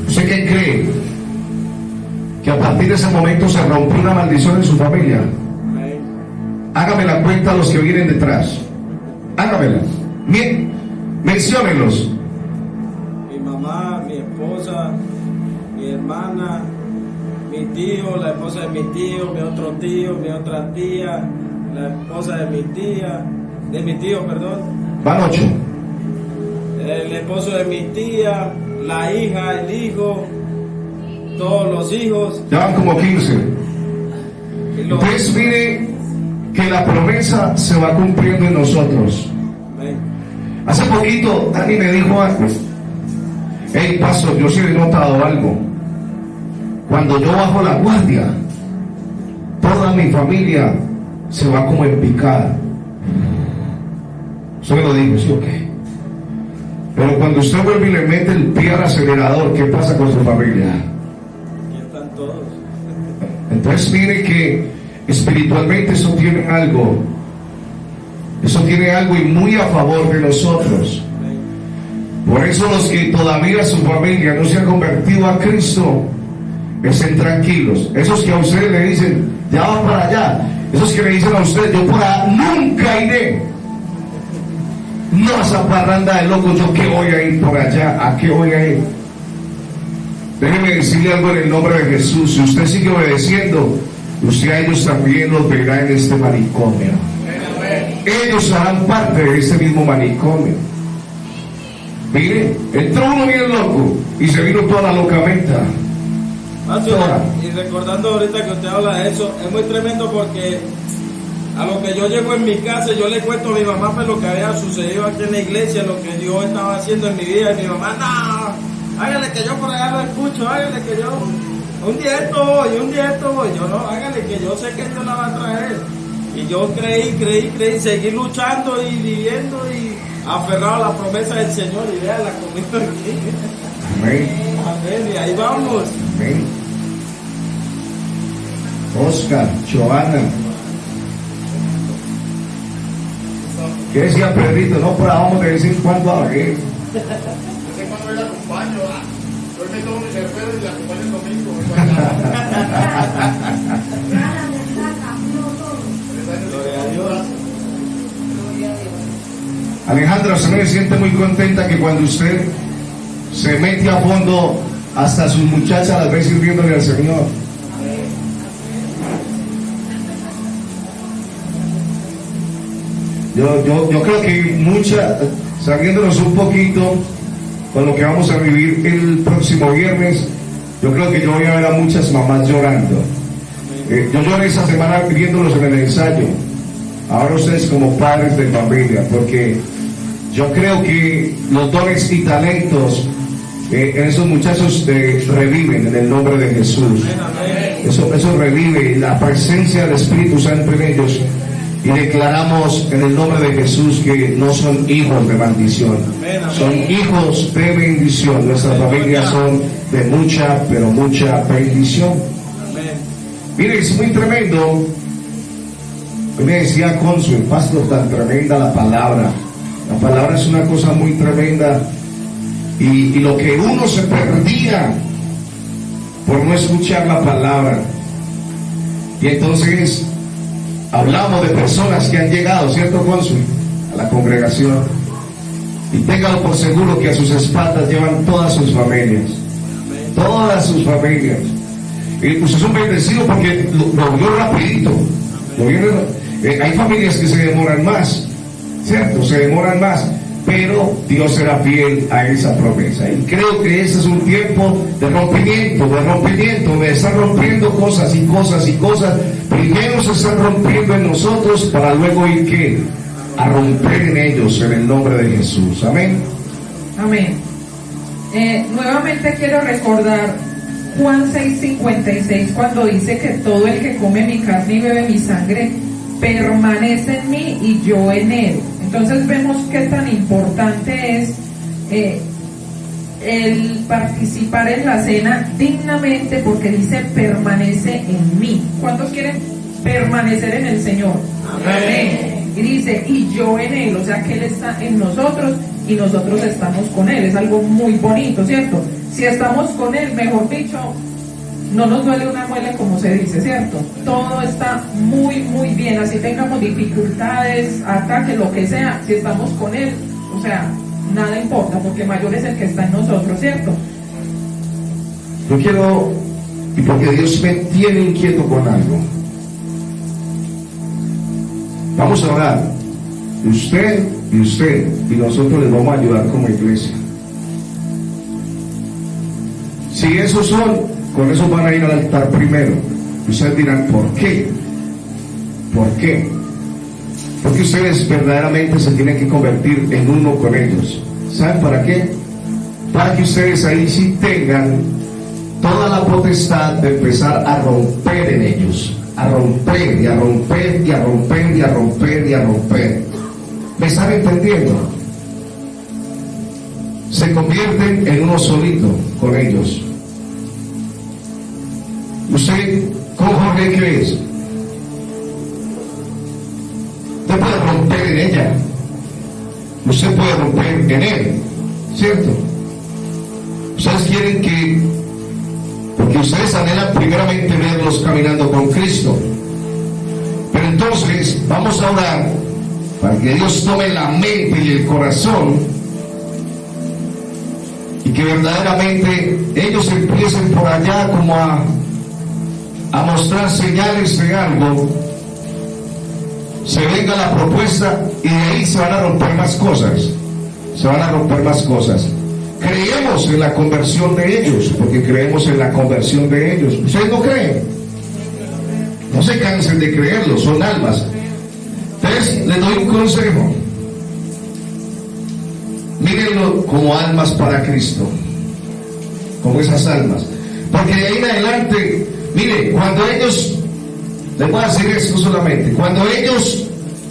¿Usted qué cree? Que a partir de ese momento se rompió una maldición en su familia. Hágame la cuenta a los que vienen detrás. Hágamela. Menciónenlos. Mi mamá, mi esposa, mi hermana, mi tío, la esposa de mi tío, mi otra tía, la esposa de mi tío, perdón. Van 8. El esposo de mi tía, la hija, el hijo, todos los hijos. Ya van como 15. Entonces mire que la promesa se va cumpliendo en nosotros. Hace poquito Dani me dijo algo. Hey, pastor, yo sí he notado algo. Cuando yo bajo la guardia, toda mi familia se va como en picada. Eso me lo digo, ¿sí o qué? Pero cuando usted vuelve y le mete el pie al acelerador, ¿qué pasa con su familia? Aquí están todos. Entonces mire que espiritualmente eso tiene algo y muy a favor de nosotros. Por eso los que todavía su familia no se ha convertido a Cristo, estén tranquilos. Esos que a ustedes le dicen, ya va para allá, esos que le dicen a ustedes, yo por allá nunca iré. No, esa parranda de locos, yo que voy a ir por allá, ¿a qué voy a ir? Déjeme decirle algo en el nombre de Jesús. Si usted sigue obedeciendo, usted a ellos también los verá en este manicomio. Ellos harán parte de este mismo manicomio. Mire, entró uno bien loco y se vino toda la locamenta. Y recordando ahorita que usted habla de eso, es muy tremendo porque a lo que yo llego en mi casa, yo le cuento a mi mamá pues, lo que había sucedido aquí en la iglesia, lo que Dios estaba haciendo en mi vida, y mi mamá, no, hágale que yo por allá lo escucho, hágale que yo, un día esto voy, yo no, hágale que yo sé que Dios la va a traer. Y yo creí, seguí luchando y viviendo y aferrado a la promesa del Señor, y vea la comida aquí. Amén. Amén, y ahí vamos. Amén. Oscar, Joana. ¿Qué decía Pedrito? No, pero vamos de vez en cuando a ver. De vez en cuando le acompaño. Yo me tomo mi cerveza y le acompaño el domingo. Gloria a Dios. Alejandra, usted me siente muy contenta que cuando usted se mete a fondo, hasta sus muchachas las ve sirviéndole al Señor. Yo creo que sabiéndonos un poquito con lo que vamos a vivir el próximo viernes, yo creo que yo voy a ver a muchas mamás llorando. Yo lloré esa semana viéndolos en el ensayo. Ahora ustedes como padres de familia, porque yo creo que los dones y talentos en esos muchachos reviven en el nombre de Jesús. Eso revive la presencia del Espíritu Santo en ellos. Y declaramos en el nombre de Jesús que no son hijos de maldición, son hijos de bendición. Nuestras familias son de mucha, pero mucha bendición. Mire, es muy tremendo. Me decía Consuelo, pastor, tan tremenda la palabra. La palabra es una cosa muy tremenda. Y lo que uno se perdía por no escuchar la palabra. Y entonces hablamos de personas que han llegado, ¿cierto, Consuelo?, a la congregación. Y téngalo por seguro que a sus espaldas llevan todas sus familias. Todas sus familias. Y pues es un bendecido porque lo vio rapidito. Hay familias que se demoran más, ¿cierto? Se demoran más. Pero Dios será fiel a esa promesa. Y creo que ese es un tiempo de rompimiento, de estar rompiendo cosas y cosas y cosas. Primero se están rompiendo en nosotros para luego ir ¿qué? A romper en ellos en el nombre de Jesús. Amén. Amén. Nuevamente quiero recordar Juan 6:56 cuando dice que todo el que come mi carne y bebe mi sangre permanece en mí y yo en él. Entonces vemos qué tan importante es el participar en la cena dignamente, porque dice permanece en mí. ¿Cuántos quieren permanecer en el Señor? Amén. Y dice y yo en él, o sea que él está en nosotros y nosotros estamos con él. Es algo muy bonito, ¿cierto? Si estamos con él, mejor dicho, no nos duele una muela, como se dice, ¿cierto? Todo está muy, muy bien. Así tengamos dificultades, ataques, lo que sea, si estamos con él, o sea, nada importa, porque mayor es el que está en nosotros, ¿cierto? Yo quiero, y porque Dios me tiene inquieto con algo, vamos a orar, usted, y nosotros les vamos a ayudar como iglesia. Si esos son, con eso van a ir al altar primero. Ustedes dirán, ¿por qué? ¿Por qué? Porque ustedes verdaderamente se tienen que convertir en uno con ellos. ¿Saben para qué? Para que ustedes ahí sí tengan toda la potestad de empezar a romper en ellos. A romper, y a romper, y a romper, y a romper, y a romper. ¿Me están entendiendo? Se convierten en uno solito con ellos. ¿Usted con Jorge qué es? Usted puede romper en ella. Usted puede romper en él, ¿cierto? Ustedes quieren que, porque ustedes anhelan primeramente verlos caminando con Cristo. Pero entonces vamos a orar para que Dios tome la mente y el corazón y que verdaderamente ellos empiecen por allá como a mostrar señales de algo, se venga la propuesta y de ahí se van a romper más cosas, se van a romper más cosas. Creemos en la conversión de ellos, porque creemos en la conversión de ellos. ¿Ustedes no creen? No se cansen de creerlo, son almas. Entonces les doy un consejo: mírenlo como almas para Cristo, como esas almas, porque de ahí en adelante, mire, cuando ellos, les voy a decir esto solamente, cuando ellos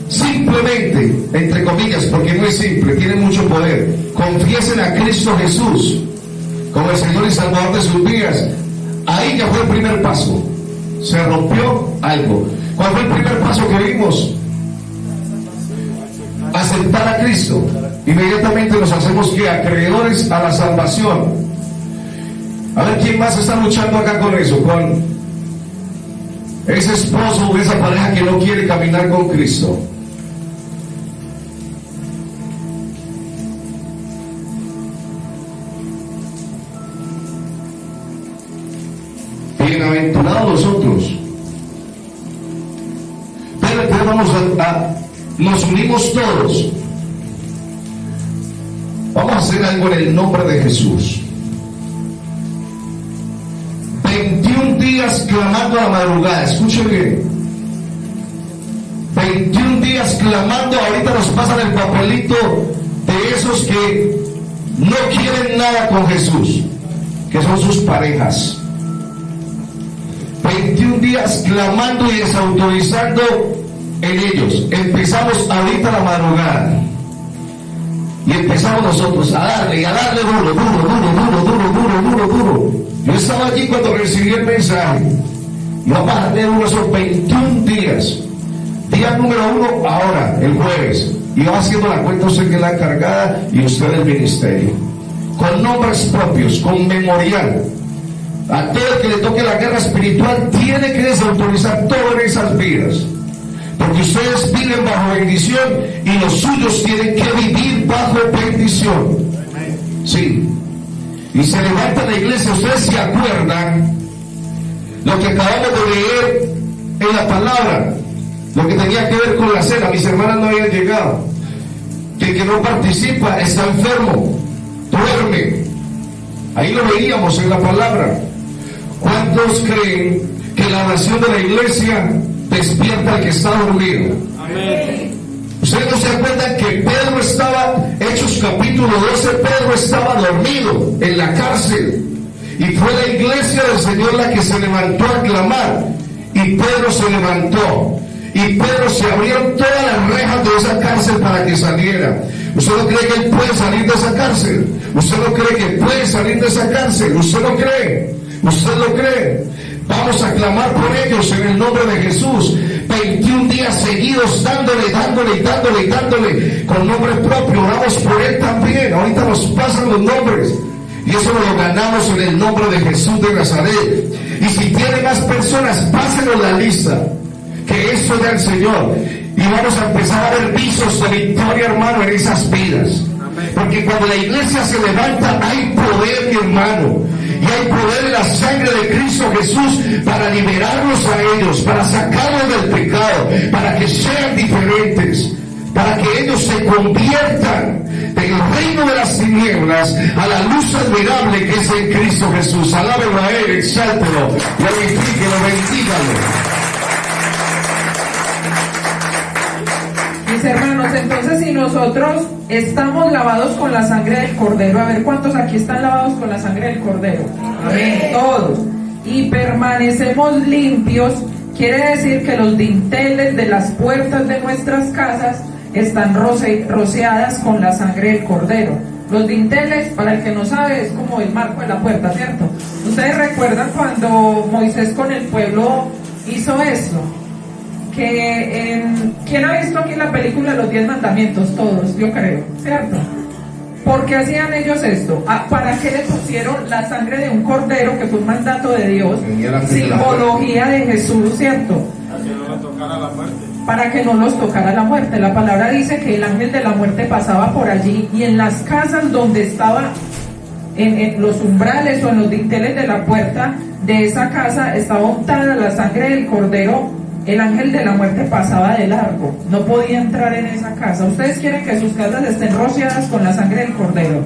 simplemente, entre comillas, porque no es simple, tienen mucho poder, confiesen a Cristo Jesús como el Señor y Salvador de sus vidas, ahí ya fue el primer paso, se rompió algo. ¿Cuál fue el primer paso que vimos? Aceptar a Cristo. Inmediatamente nos hacemos que acreedores a la salvación. A ver quién más está luchando acá con eso, con ese esposo o esa pareja que no quiere caminar con Cristo. Bienaventurados nosotros. Pero entonces vamos nos unimos todos. Vamos a hacer algo en el nombre de Jesús. 21 días clamando a la madrugada, escuchen bien. 21 días clamando. Ahorita nos pasan el papelito de esos que no quieren nada con Jesús, que son sus parejas. 21 días clamando y desautorizando en ellos. Empezamos ahorita a la madrugada y empezamos nosotros a darle duro. Yo estaba allí cuando recibí el mensaje y vamos a darle uno esos 21 días. Día número 1 ahora, el jueves, y va haciendo la cuenta usted que es la encargada y usted el ministerio, con nombres propios, con memorial. A todo el que le toque la guerra espiritual tiene que desautorizar todas esas vidas, porque ustedes viven bajo bendición y los suyos tienen que vivir bajo bendición. Sí. Y se levanta la iglesia. Ustedes se acuerdan lo que acabamos de leer en la palabra, lo que tenía que ver con la cena. Mis hermanas no habían llegado. Que el que no participa está enfermo, duerme. Ahí lo veíamos en la palabra. ¿Cuántos creen que la oración de la iglesia despierta al que está dormido? Amén. Ustedes no se acuerdan que Pedro estaba, Hechos capítulo 12, Pedro estaba dormido en la cárcel. Y fue la iglesia del Señor la que se levantó a clamar. Y Pedro se levantó. Y Pedro se abrieron todas las rejas de esa cárcel para que saliera. ¿Usted no cree que él puede salir de esa cárcel? ¿Usted no cree que puede salir de esa cárcel? ¿Usted no cree? ¿Usted lo cree? Vamos a clamar por ellos en el nombre de Jesús. 21 días seguidos dándole, con nombre propio. Oramos por él también. Ahorita nos pasan los nombres. Y eso lo ganamos en el nombre de Jesús de Nazaret. Y si tiene más personas, pásenos la lista. Que eso del Señor. Y vamos a empezar a ver visos de victoria, hermano, en esas vidas. Porque cuando la iglesia se levanta, hay poder, mi hermano. Y hay poder en la sangre de Cristo Jesús para liberarlos a ellos, para sacarlos del pecado, para que sean diferentes, para que ellos se conviertan del reino de las tinieblas a la luz admirable que es en Cristo Jesús. Alábelo a Él, exáltelo, glorifíquelo, bendígalo. Mis hermanos, entonces si nosotros estamos lavados con la sangre del Cordero, a ver cuántos aquí están lavados con la sangre del Cordero. Amén, todos. Y permanecemos limpios, quiere decir que los dinteles de las puertas de nuestras casas están rociadas con la sangre del Cordero. Los dinteles, para el que no sabe, es como el marco de la puerta, ¿cierto? Ustedes recuerdan cuando Moisés con el pueblo hizo esto. ¿Quién ha visto aquí la película Los 10 Mandamientos? Todos, yo creo, ¿cierto? ¿Por qué hacían ellos esto? ¿Para qué le pusieron la sangre de un cordero, que fue un mandato de Dios, simbología de Jesús, ¿cierto? Para que no los tocara la muerte. Para que no los tocara la muerte. La palabra dice que el ángel de la muerte pasaba por allí, y en las casas donde estaba, en los umbrales o en los dinteles de la puerta de esa casa, estaba untada la sangre del cordero. El ángel de la muerte pasaba de largo, no podía entrar en esa casa. Ustedes quieren que sus casas estén rociadas con la sangre del Cordero,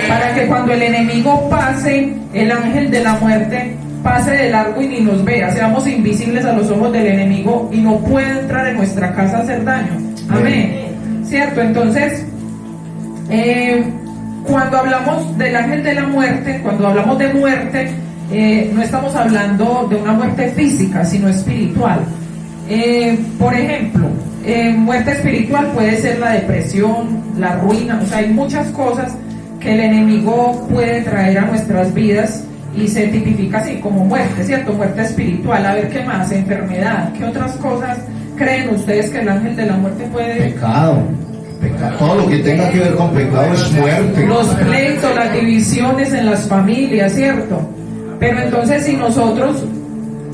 para que cuando el enemigo pase, el ángel de la muerte pase de largo y ni nos vea, seamos invisibles a los ojos del enemigo y no pueda entrar en nuestra casa a hacer daño. Amén. ¿Cierto? Entonces, cuando hablamos del ángel de la muerte, cuando hablamos de muerte, no estamos hablando de una muerte física, sino espiritual. Por ejemplo, muerte espiritual puede ser la depresión, la ruina, o sea, hay muchas cosas que el enemigo puede traer a nuestras vidas y se tipifica así como muerte, ¿cierto? Muerte espiritual. A ver, ¿qué más? Enfermedad. ¿Qué otras cosas creen ustedes que el ángel de la muerte puede? Pecado. Todo lo que tenga que ver con pecado es muerte. Los pleitos, las divisiones en las familias, ¿cierto? Pero entonces si nosotros,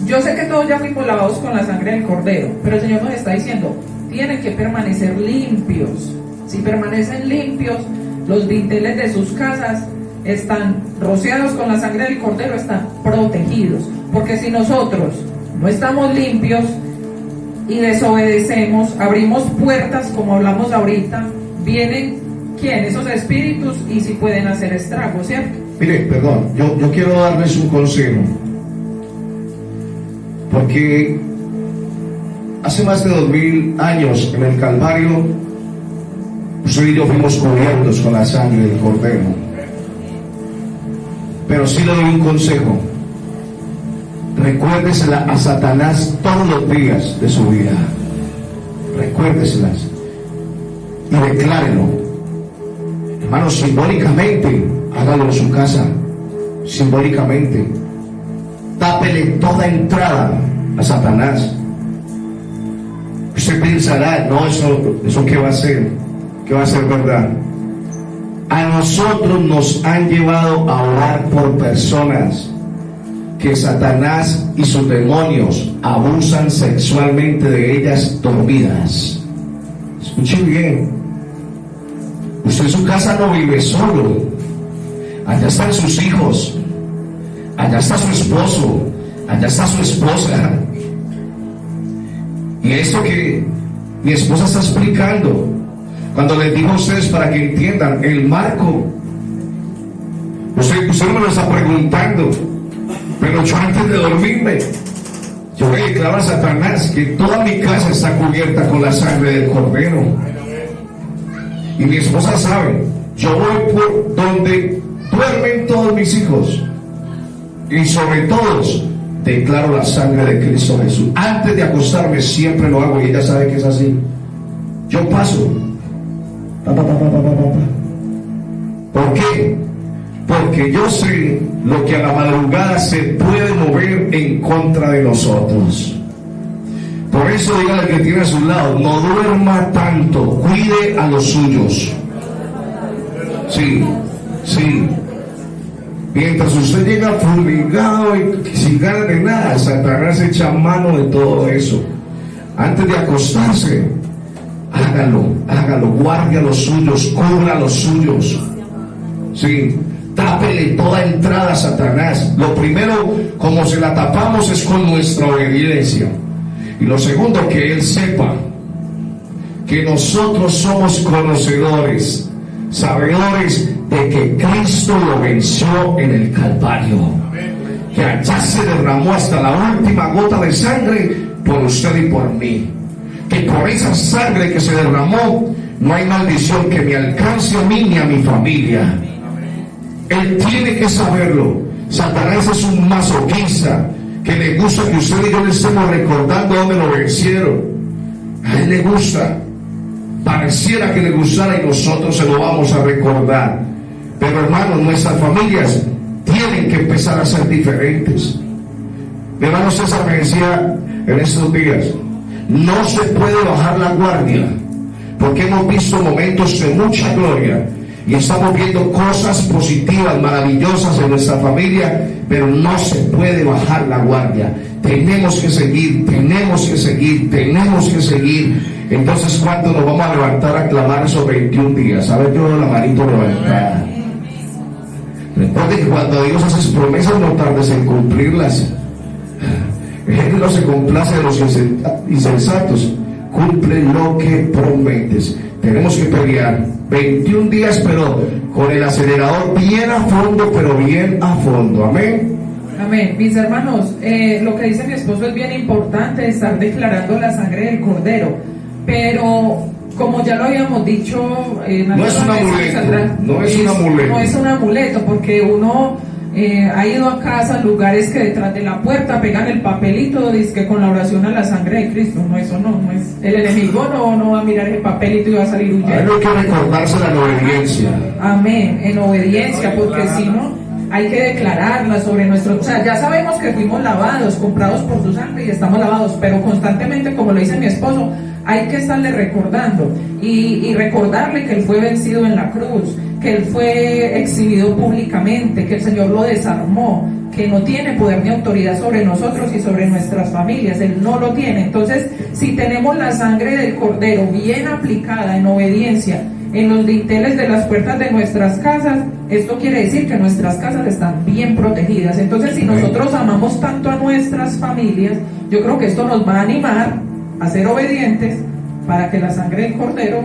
yo sé que todos ya fuimos lavados con la sangre del Cordero, pero el Señor nos está diciendo, tienen que permanecer limpios. Si permanecen limpios, los dinteles de sus casas están rociados con la sangre del Cordero, están protegidos. Porque si nosotros no estamos limpios y desobedecemos, abrimos puertas, como hablamos ahorita, vienen, ¿quién? Esos espíritus, y si pueden hacer estragos, ¿cierto? Mire, perdón, yo quiero darles un consejo, porque hace más de 2000 años en el Calvario, usted y yo fuimos cubiertos con la sangre del Cordero. Pero sí le doy un consejo: recuérdesela a Satanás todos los días de su vida, recuérdeselas y declárelo, hermano, simbólicamente. Hágalo en su casa, simbólicamente. Tápele toda entrada a Satanás. Usted pensará, no, eso ¿qué va a ser? ¿Qué va a ser verdad? A nosotros nos han llevado a orar por personas que Satanás y sus demonios abusan sexualmente de ellas dormidas. Escuchen bien. Usted en su casa no vive solo. Allá están sus hijos, allá está su esposo, allá está su esposa. Y esto que mi esposa está explicando, cuando les digo a ustedes para que entiendan el marco, usted no me lo está preguntando, pero yo antes de dormirme, yo le declaro a Satanás que toda mi casa está cubierta con la sangre del Cordero. Y mi esposa sabe, yo voy por donde duermen todos mis hijos. Y sobre todos, declaro la sangre de Cristo Jesús. Antes de acostarme siempre lo hago y ella sabe que es así. Yo paso. ¿Por qué? Porque yo sé lo que a la madrugada se puede mover en contra de nosotros. Por eso dígale al que tiene a su lado, no duerma tanto, cuide a los suyos. Sí, sí. Mientras usted llega fumigado y sin ganas de nada, Satanás echa mano de todo eso. Antes de acostarse, hágalo, guarde a los suyos, cubra a los suyos. Sí, tápele toda entrada a Satanás. Lo primero, como se la tapamos, es con nuestra obediencia. Y lo segundo, que él sepa que nosotros somos conocedores, sabedores de que Cristo lo venció en el Calvario, que allá se derramó hasta la última gota de sangre por usted y por mí, que por esa sangre que se derramó no hay maldición que me alcance a mí ni a mi familia. Él tiene que saberlo. Satanás es un masoquista que le gusta que usted y yo le estemos recordando dónde lo vencieron. A él le gusta, pareciera que le gustara, y nosotros se lo vamos a recordar. Pero hermanos, nuestras familias tienen que empezar a ser diferentes. Mi hermano César me decía en estos días, no se puede bajar la guardia, porque hemos visto momentos de mucha gloria y estamos viendo cosas positivas, maravillosas en nuestra familia, pero no se puede bajar la guardia. Tenemos que seguir, tenemos que seguir, tenemos que seguir. Entonces, ¿cuándo nos vamos a levantar a clamar esos 21 días? ¿Sabes? Yo la manito levantada. Recuerde que cuando Dios hace sus promesas, no tardes en cumplirlas. Él no se complace de los insensatos. Cumple lo que prometes. Tenemos que pelear 21 días, pero con el acelerador bien a fondo, pero bien a fondo. Amén. Amén. Mis hermanos, lo que dice mi esposo es bien importante, estar declarando la sangre del Cordero. Pero, como ya lo habíamos dicho, no es un amuleto. No es un amuleto, porque uno ha ido a casa, lugares que detrás de la puerta pegan el papelito, dice que con la oración a la sangre de Cristo. No, eso no es. El enemigo no va a mirar el papelito y va a salir huyendo. Hay que recordarse la obediencia. Amén, en obediencia, porque si no, hay que declararla sobre nuestro. O sea, ya sabemos que fuimos lavados, comprados por su sangre y estamos lavados, pero constantemente, como lo dice mi esposo, hay que estarle recordando y recordarle que Él fue vencido en la cruz, que Él fue exhibido públicamente, que el Señor lo desarmó, que no tiene poder ni autoridad sobre nosotros y sobre nuestras familias. Él no lo tiene. Entonces, si tenemos la sangre del Cordero bien aplicada en obediencia en los dinteles de las puertas de nuestras casas, esto quiere decir que nuestras casas están bien protegidas. Entonces, si nosotros amamos tanto a nuestras familias, yo creo que esto nos va a animar a ser obedientes para que la sangre del Cordero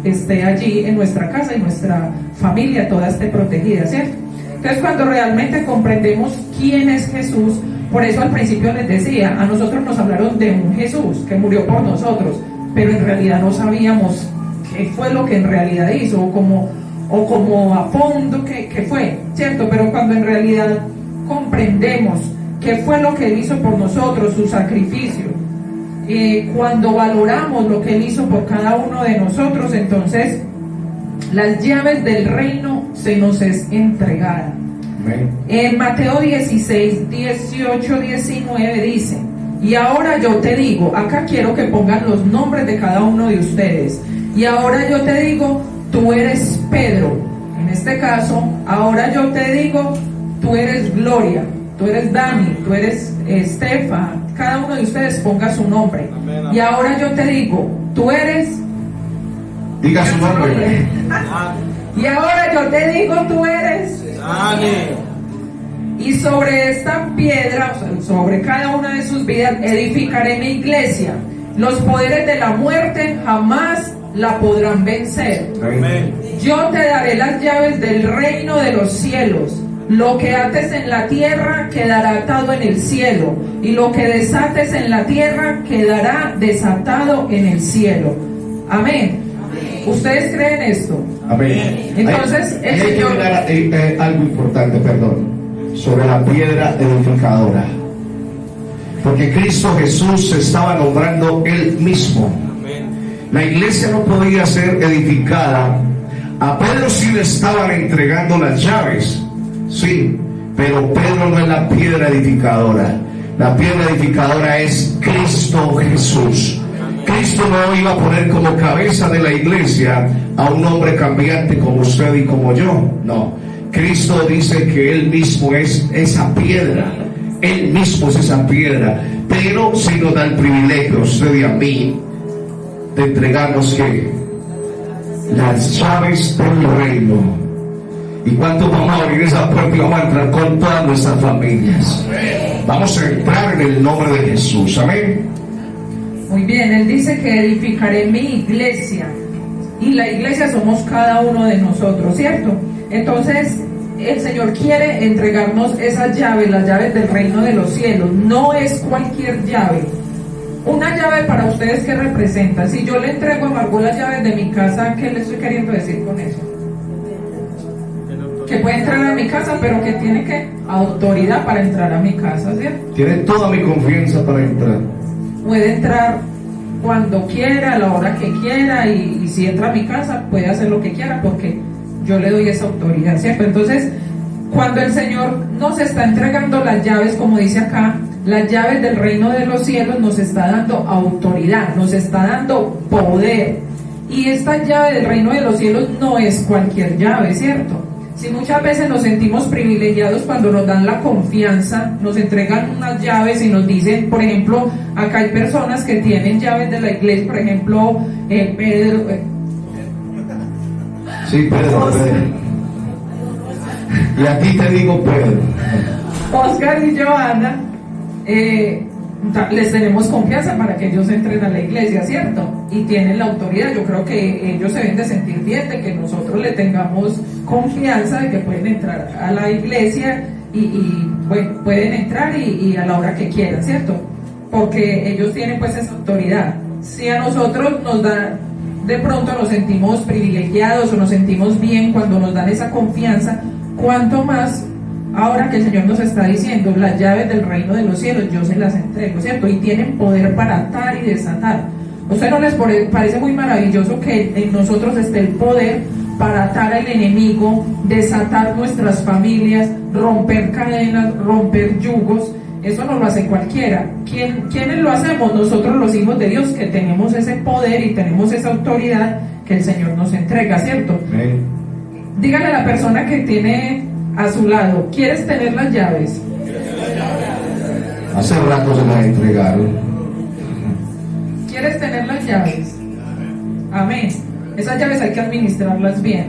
esté allí en nuestra casa y nuestra familia toda esté protegida, ¿cierto? Entonces, cuando realmente comprendemos quién es Jesús, por eso al principio les decía, a nosotros nos hablaron de un Jesús que murió por nosotros, pero en realidad no sabíamos qué fue lo que en realidad hizo, o como a fondo qué fue, ¿cierto? Pero cuando en realidad comprendemos qué fue lo que Él hizo por nosotros, su sacrificio, cuando valoramos lo que Él hizo por cada uno de nosotros, entonces las llaves del reino se nos es entregada. En Mateo 16, 18, 19 dice: y ahora yo te digo, acá quiero que pongan los nombres de cada uno de ustedes, y ahora yo te digo, tú eres Pedro. En este caso, ahora yo te digo, tú eres Gloria, tú eres Dani, tú eres Estefa. Cada uno de ustedes ponga su nombre. Amén. Y ahora yo te digo, tú eres... Diga su nombre. Y ahora yo te digo, tú eres... Dani. Y sobre esta piedra, sobre cada una de sus vidas, edificaré mi iglesia. Los poderes de la muerte jamás la podrán vencer. Amén. Yo te daré las llaves del reino de los cielos. Lo que ates en la tierra quedará atado en el cielo, y lo que desates en la tierra quedará desatado en el cielo. Amén. ¿Ustedes creen esto? Amén. Entonces, el hay que Señor... mirar algo importante, perdón, sobre la piedra edificadora. Porque Cristo Jesús se estaba nombrando Él mismo. La iglesia no podía ser edificada. A Pedro sí le estaban entregando las llaves, sí, pero Pedro no es la piedra edificadora. La piedra edificadora es Cristo Jesús. Cristo no iba a poner como cabeza de la iglesia a un hombre cambiante como usted y como yo. No, Cristo dice que Él mismo es esa piedra. Él mismo es esa piedra. Pero sí nos da el privilegio a usted y a mí de entregarnos que las llaves del reino. ¿Y cuánto vamos a abrir esa puerta y vamos a entrar con todas nuestras familias? Vamos a entrar en el nombre de Jesús. Amén. Muy bien, Él dice que edificaré mi iglesia. Y la iglesia somos cada uno de nosotros, ¿cierto? Entonces, el Señor quiere entregarnos esas llaves, las llaves del reino de los cielos. No es cualquier llave. Una llave para ustedes, ¿qué representa? Si yo le entrego a Margot las llaves de mi casa, ¿qué le estoy queriendo decir con eso? Que puede entrar a mi casa, pero que tiene que autoridad para entrar a mi casa, ¿cierto? Tiene toda mi confianza para entrar. Puede entrar cuando quiera, a la hora que quiera, y si entra a mi casa puede hacer lo que quiera porque yo le doy esa autoridad, ¿cierto? Entonces, cuando el Señor nos está entregando las llaves, como dice acá, las llaves del reino de los cielos, nos está dando autoridad, nos está dando poder. Y esta llave del reino de los cielos no es cualquier llave, ¿cierto? Si muchas veces nos sentimos privilegiados cuando nos dan la confianza, nos entregan unas llaves y nos dicen, por ejemplo, acá hay personas que tienen llaves de la iglesia, por ejemplo, Pedro. Sí, Pedro. Y aquí te digo Pedro. Oscar y Joana, les tenemos confianza para que ellos entren a la iglesia, ¿cierto? Y tienen la autoridad. Yo creo que ellos se deben de sentir bien de que nosotros le tengamos confianza de que pueden entrar a la iglesia y bueno, pueden entrar y a la hora que quieran, ¿cierto? Porque ellos tienen pues esa autoridad. Si a nosotros nos da, de pronto nos sentimos privilegiados o nos sentimos bien cuando nos dan esa confianza, cuánto más ahora que el Señor nos está diciendo las llaves del reino de los cielos, yo se las entrego, ¿cierto? Y tienen poder para atar y desatar. ¿A usted no les parece muy maravilloso que en nosotros esté el poder para atar al enemigo, desatar nuestras familias, romper cadenas, romper yugos? Eso no lo hace cualquiera. ¿Quiénes lo hacemos? Nosotros, los hijos de Dios, que tenemos ese poder y tenemos esa autoridad que el Señor nos entrega, ¿cierto? Amén. Dígale a la persona que tiene a su lado, ¿quieres tener las llaves? Hace rato se las entregaron. ¿Quieres tener las llaves? Amén. Esas llaves hay que administrarlas bien,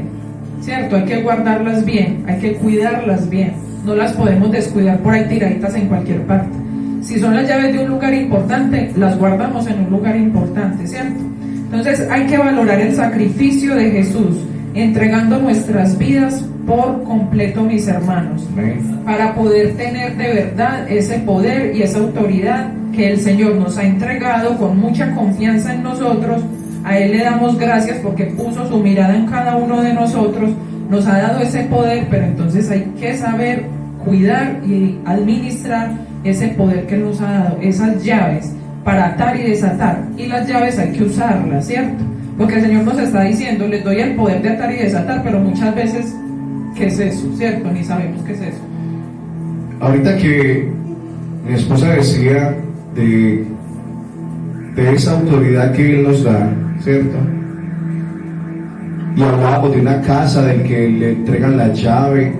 ¿cierto? Hay que guardarlas bien, hay que cuidarlas bien. No las podemos descuidar por ahí tiraditas en cualquier parte. Si son las llaves de un lugar importante, las guardamos en un lugar importante, ¿cierto? Entonces hay que valorar el sacrificio de Jesús, entregando nuestras vidas por completo, mis hermanos, para poder tener de verdad ese poder y esa autoridad que el Señor nos ha entregado con mucha confianza en nosotros. A Él le damos gracias porque puso su mirada en cada uno de nosotros, nos ha dado ese poder, pero entonces hay que saber cuidar y administrar ese poder que nos ha dado, esas llaves para atar y desatar. Y las llaves hay que usarlas, ¿cierto? Porque el Señor nos está diciendo, les doy el poder de atar y desatar, pero muchas veces, ¿qué es eso? ¿Cierto? Ni sabemos qué es eso. Ahorita que mi esposa decía de esa autoridad que Él nos da, ¿cierto? Y hablábamos de una casa del que le entregan la llave.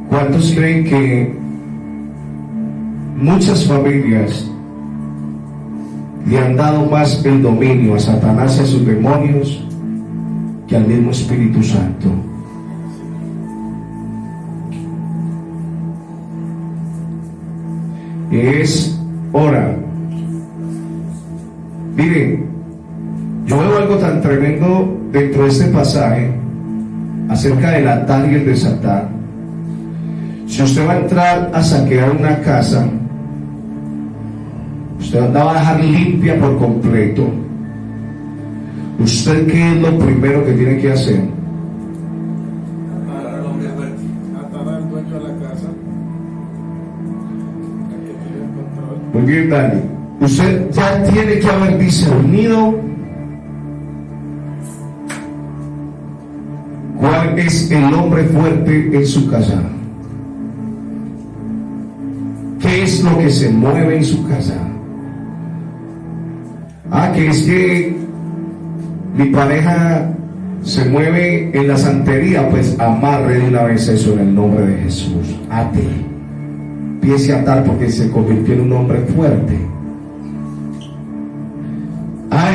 ¿Cuántos creen que muchas familias le han dado más el dominio a Satanás y a sus demonios que al mismo Espíritu Santo? Es hora. Miren, yo veo algo tan tremendo dentro de este pasaje acerca del atar y el desatar. Si usted va a entrar a saquear una casa, usted la va a dejar limpia por completo. ¿Usted qué es lo primero que tiene que hacer? Atar al hombre fuerte. Atar al dueño de la casa. El que tiene el control. Muy bien, Dani. Usted ya tiene que haber discernido cuál es el hombre fuerte en su casa. ¿Qué es lo que se mueve en su casa? Que es que mi pareja se mueve en la santería, pues amarre de una vez eso en el nombre de Jesús. Ate. Empiece a atar porque se convirtió en un hombre fuerte.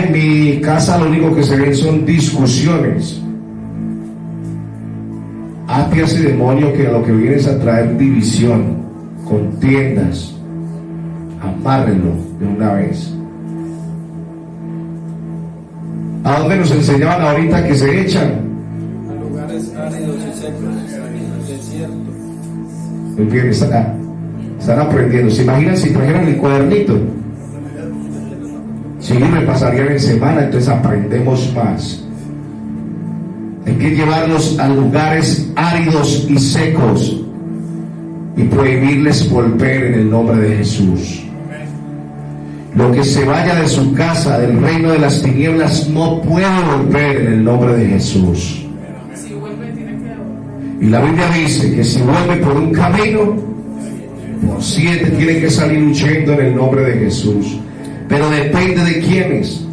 En mi casa lo único que se ven son discusiones. Ate a ese demonio que a lo que viene es a traer división, contiendas. Amárrenlo de una vez. ¿A dónde nos enseñaban ahorita que se echan? A lugares áridos y secos, al desierto. Muy bien, están aprendiendo. ¿Se imaginan si trajeran el cuadernito? Si me pasarían en semana, entonces aprendemos más. Hay que llevarlos a lugares áridos y secos y prohibirles volver en el nombre de Jesús. Lo que se vaya de su casa, del reino de las tinieblas, no puede volver en el nombre de Jesús. Si vuelve, tiene que volver. Y la Biblia dice que si vuelve por un camino, por 7 tiene que salir huyendo en el nombre de Jesús. Pero depende de quiénes.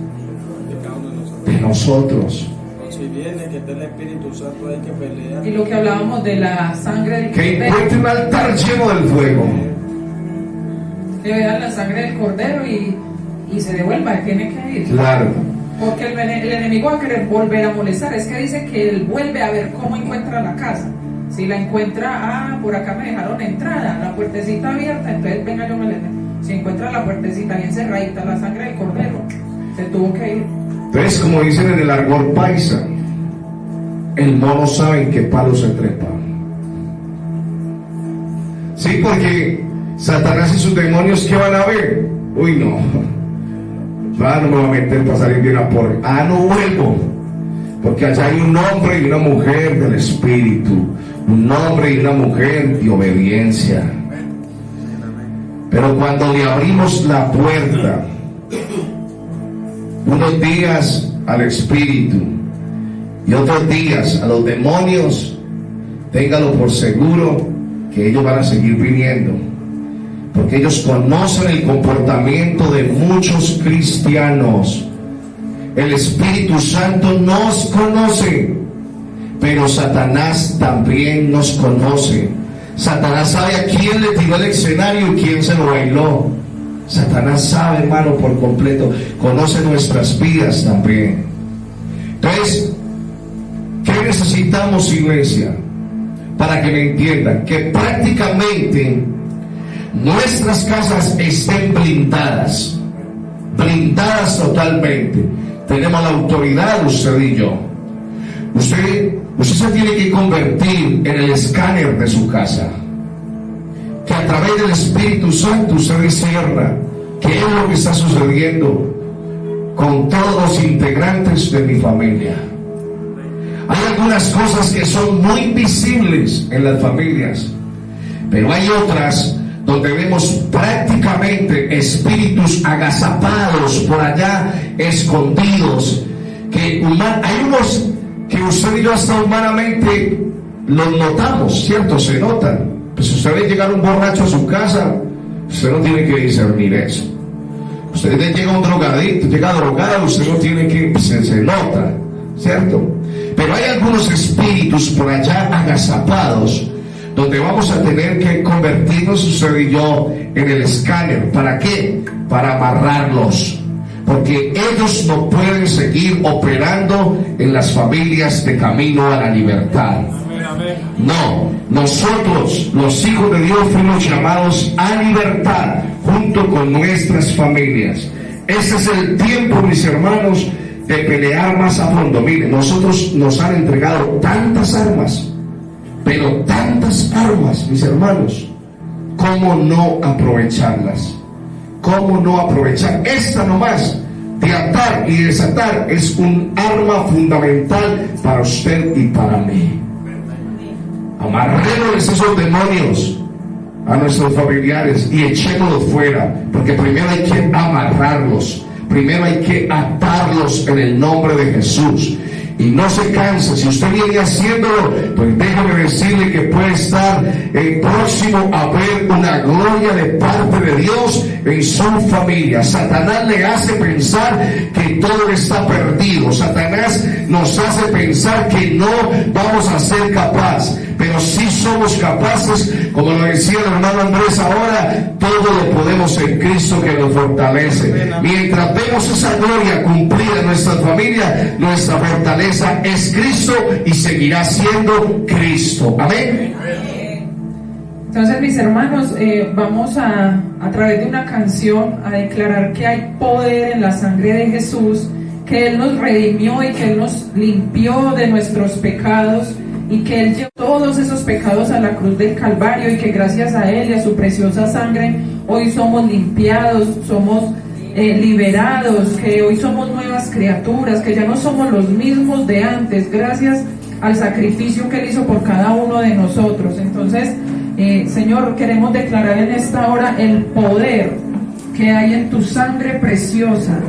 De nosotros. Si viene, que está el Espíritu Santo, hay que pelear. Y lo que hablábamos de la sangre del Que cordero, encuentre un altar lleno del fuego. que vean la sangre del cordero y se devuelva, tiene que ir. Claro. Porque el enemigo va a querer volver a molestar. Es que dice que él vuelve a ver cómo encuentra la casa. Si la encuentra, por acá me dejaron entrada, la puertecita abierta, entonces venga, yo me le meto. Si encuentra la puertecita bien cerradita, la sangre del cordero, se tuvo que ir. Entonces, como dicen en el argot paisa, el mono sabe en qué palo se trepa. Sí, porque Satanás y sus demonios, ¿qué van a ver? Uy, no. No me voy a meter para salir bien a por. No vuelvo. Porque allá hay un hombre y una mujer del Espíritu. Un hombre y una mujer de obediencia. Pero cuando le abrimos la puerta, unos días al Espíritu y otros días a los demonios, téngalo por seguro que ellos van a seguir viniendo. Porque ellos conocen el comportamiento de muchos cristianos. El Espíritu Santo nos conoce, pero Satanás también nos conoce. Satanás sabe a quién le tiró el escenario y quién se lo bailó. Satanás sabe, hermano, por completo. Conoce nuestras vidas también. Entonces, ¿qué necesitamos, iglesia? Para que me entiendan, que prácticamente nuestras casas estén blindadas. Blindadas totalmente. Tenemos la autoridad, usted y yo. Usted se tiene que convertir en el escáner de su casa. Que a través del Espíritu Santo usted discierna qué es lo que está sucediendo con todos los integrantes de mi familia. Hay algunas cosas que son muy visibles en las familias, pero hay otras donde vemos prácticamente espíritus agazapados por allá, escondidos, que hay unos que usted y yo hasta humanamente los notamos, ¿cierto? Se notan. Pues si usted ve llegar un borracho a su casa, usted no tiene que discernir eso. Usted llega un drogadicto, llega drogado, usted no tiene que, se nota, ¿cierto? Pero hay algunos espíritus por allá agazapados, donde vamos a tener que convertirnos usted y yo en el escáner. ¿Para qué? Para amarrarlos. Porque ellos no pueden seguir operando en las familias de camino a la libertad. No, nosotros, los hijos de Dios, fuimos llamados a libertad junto con nuestras familias. Ese es el tiempo, mis hermanos, de pelear más a fondo. Miren, nosotros nos han entregado tantas armas, pero tantas armas, mis hermanos, ¿cómo no aprovecharlas? ¿cómo no aprovechar? Esta nomás de atar y desatar es un arma fundamental para usted y para mí. Amarremos esos demonios a nuestros familiares y echémoslos fuera, porque primero hay que amarrarlos, primero hay que atarlos en el nombre de Jesús. Y no se canse, si usted viene haciéndolo, pues déjame decirle que puede estar próximo a ver una gloria de parte de Dios en su familia. Satanás le hace pensar que todo está perdido. Satanás nos hace pensar que no vamos a ser capaces, pero sí somos capaces, como lo decía el hermano Andrés ahora, todo lo podemos en Cristo que nos fortalece. Mientras vemos esa gloria cumplida en nuestra familia, nuestra fortaleza es Cristo y seguirá siendo Cristo. Amén. Entonces, mis hermanos, vamos a través de una canción a declarar que hay poder en la sangre de Jesús, que Él nos redimió y que Él nos limpió de nuestros pecados y que Él llevó todos esos pecados a la cruz del Calvario y que gracias a Él y a su preciosa sangre hoy somos limpiados, somos liberados, que hoy somos nuevas criaturas, que ya no somos los mismos de antes, gracias al sacrificio que Él hizo por cada uno de nosotros. Entonces, Señor, queremos declarar en esta hora el poder que hay en tu sangre preciosa,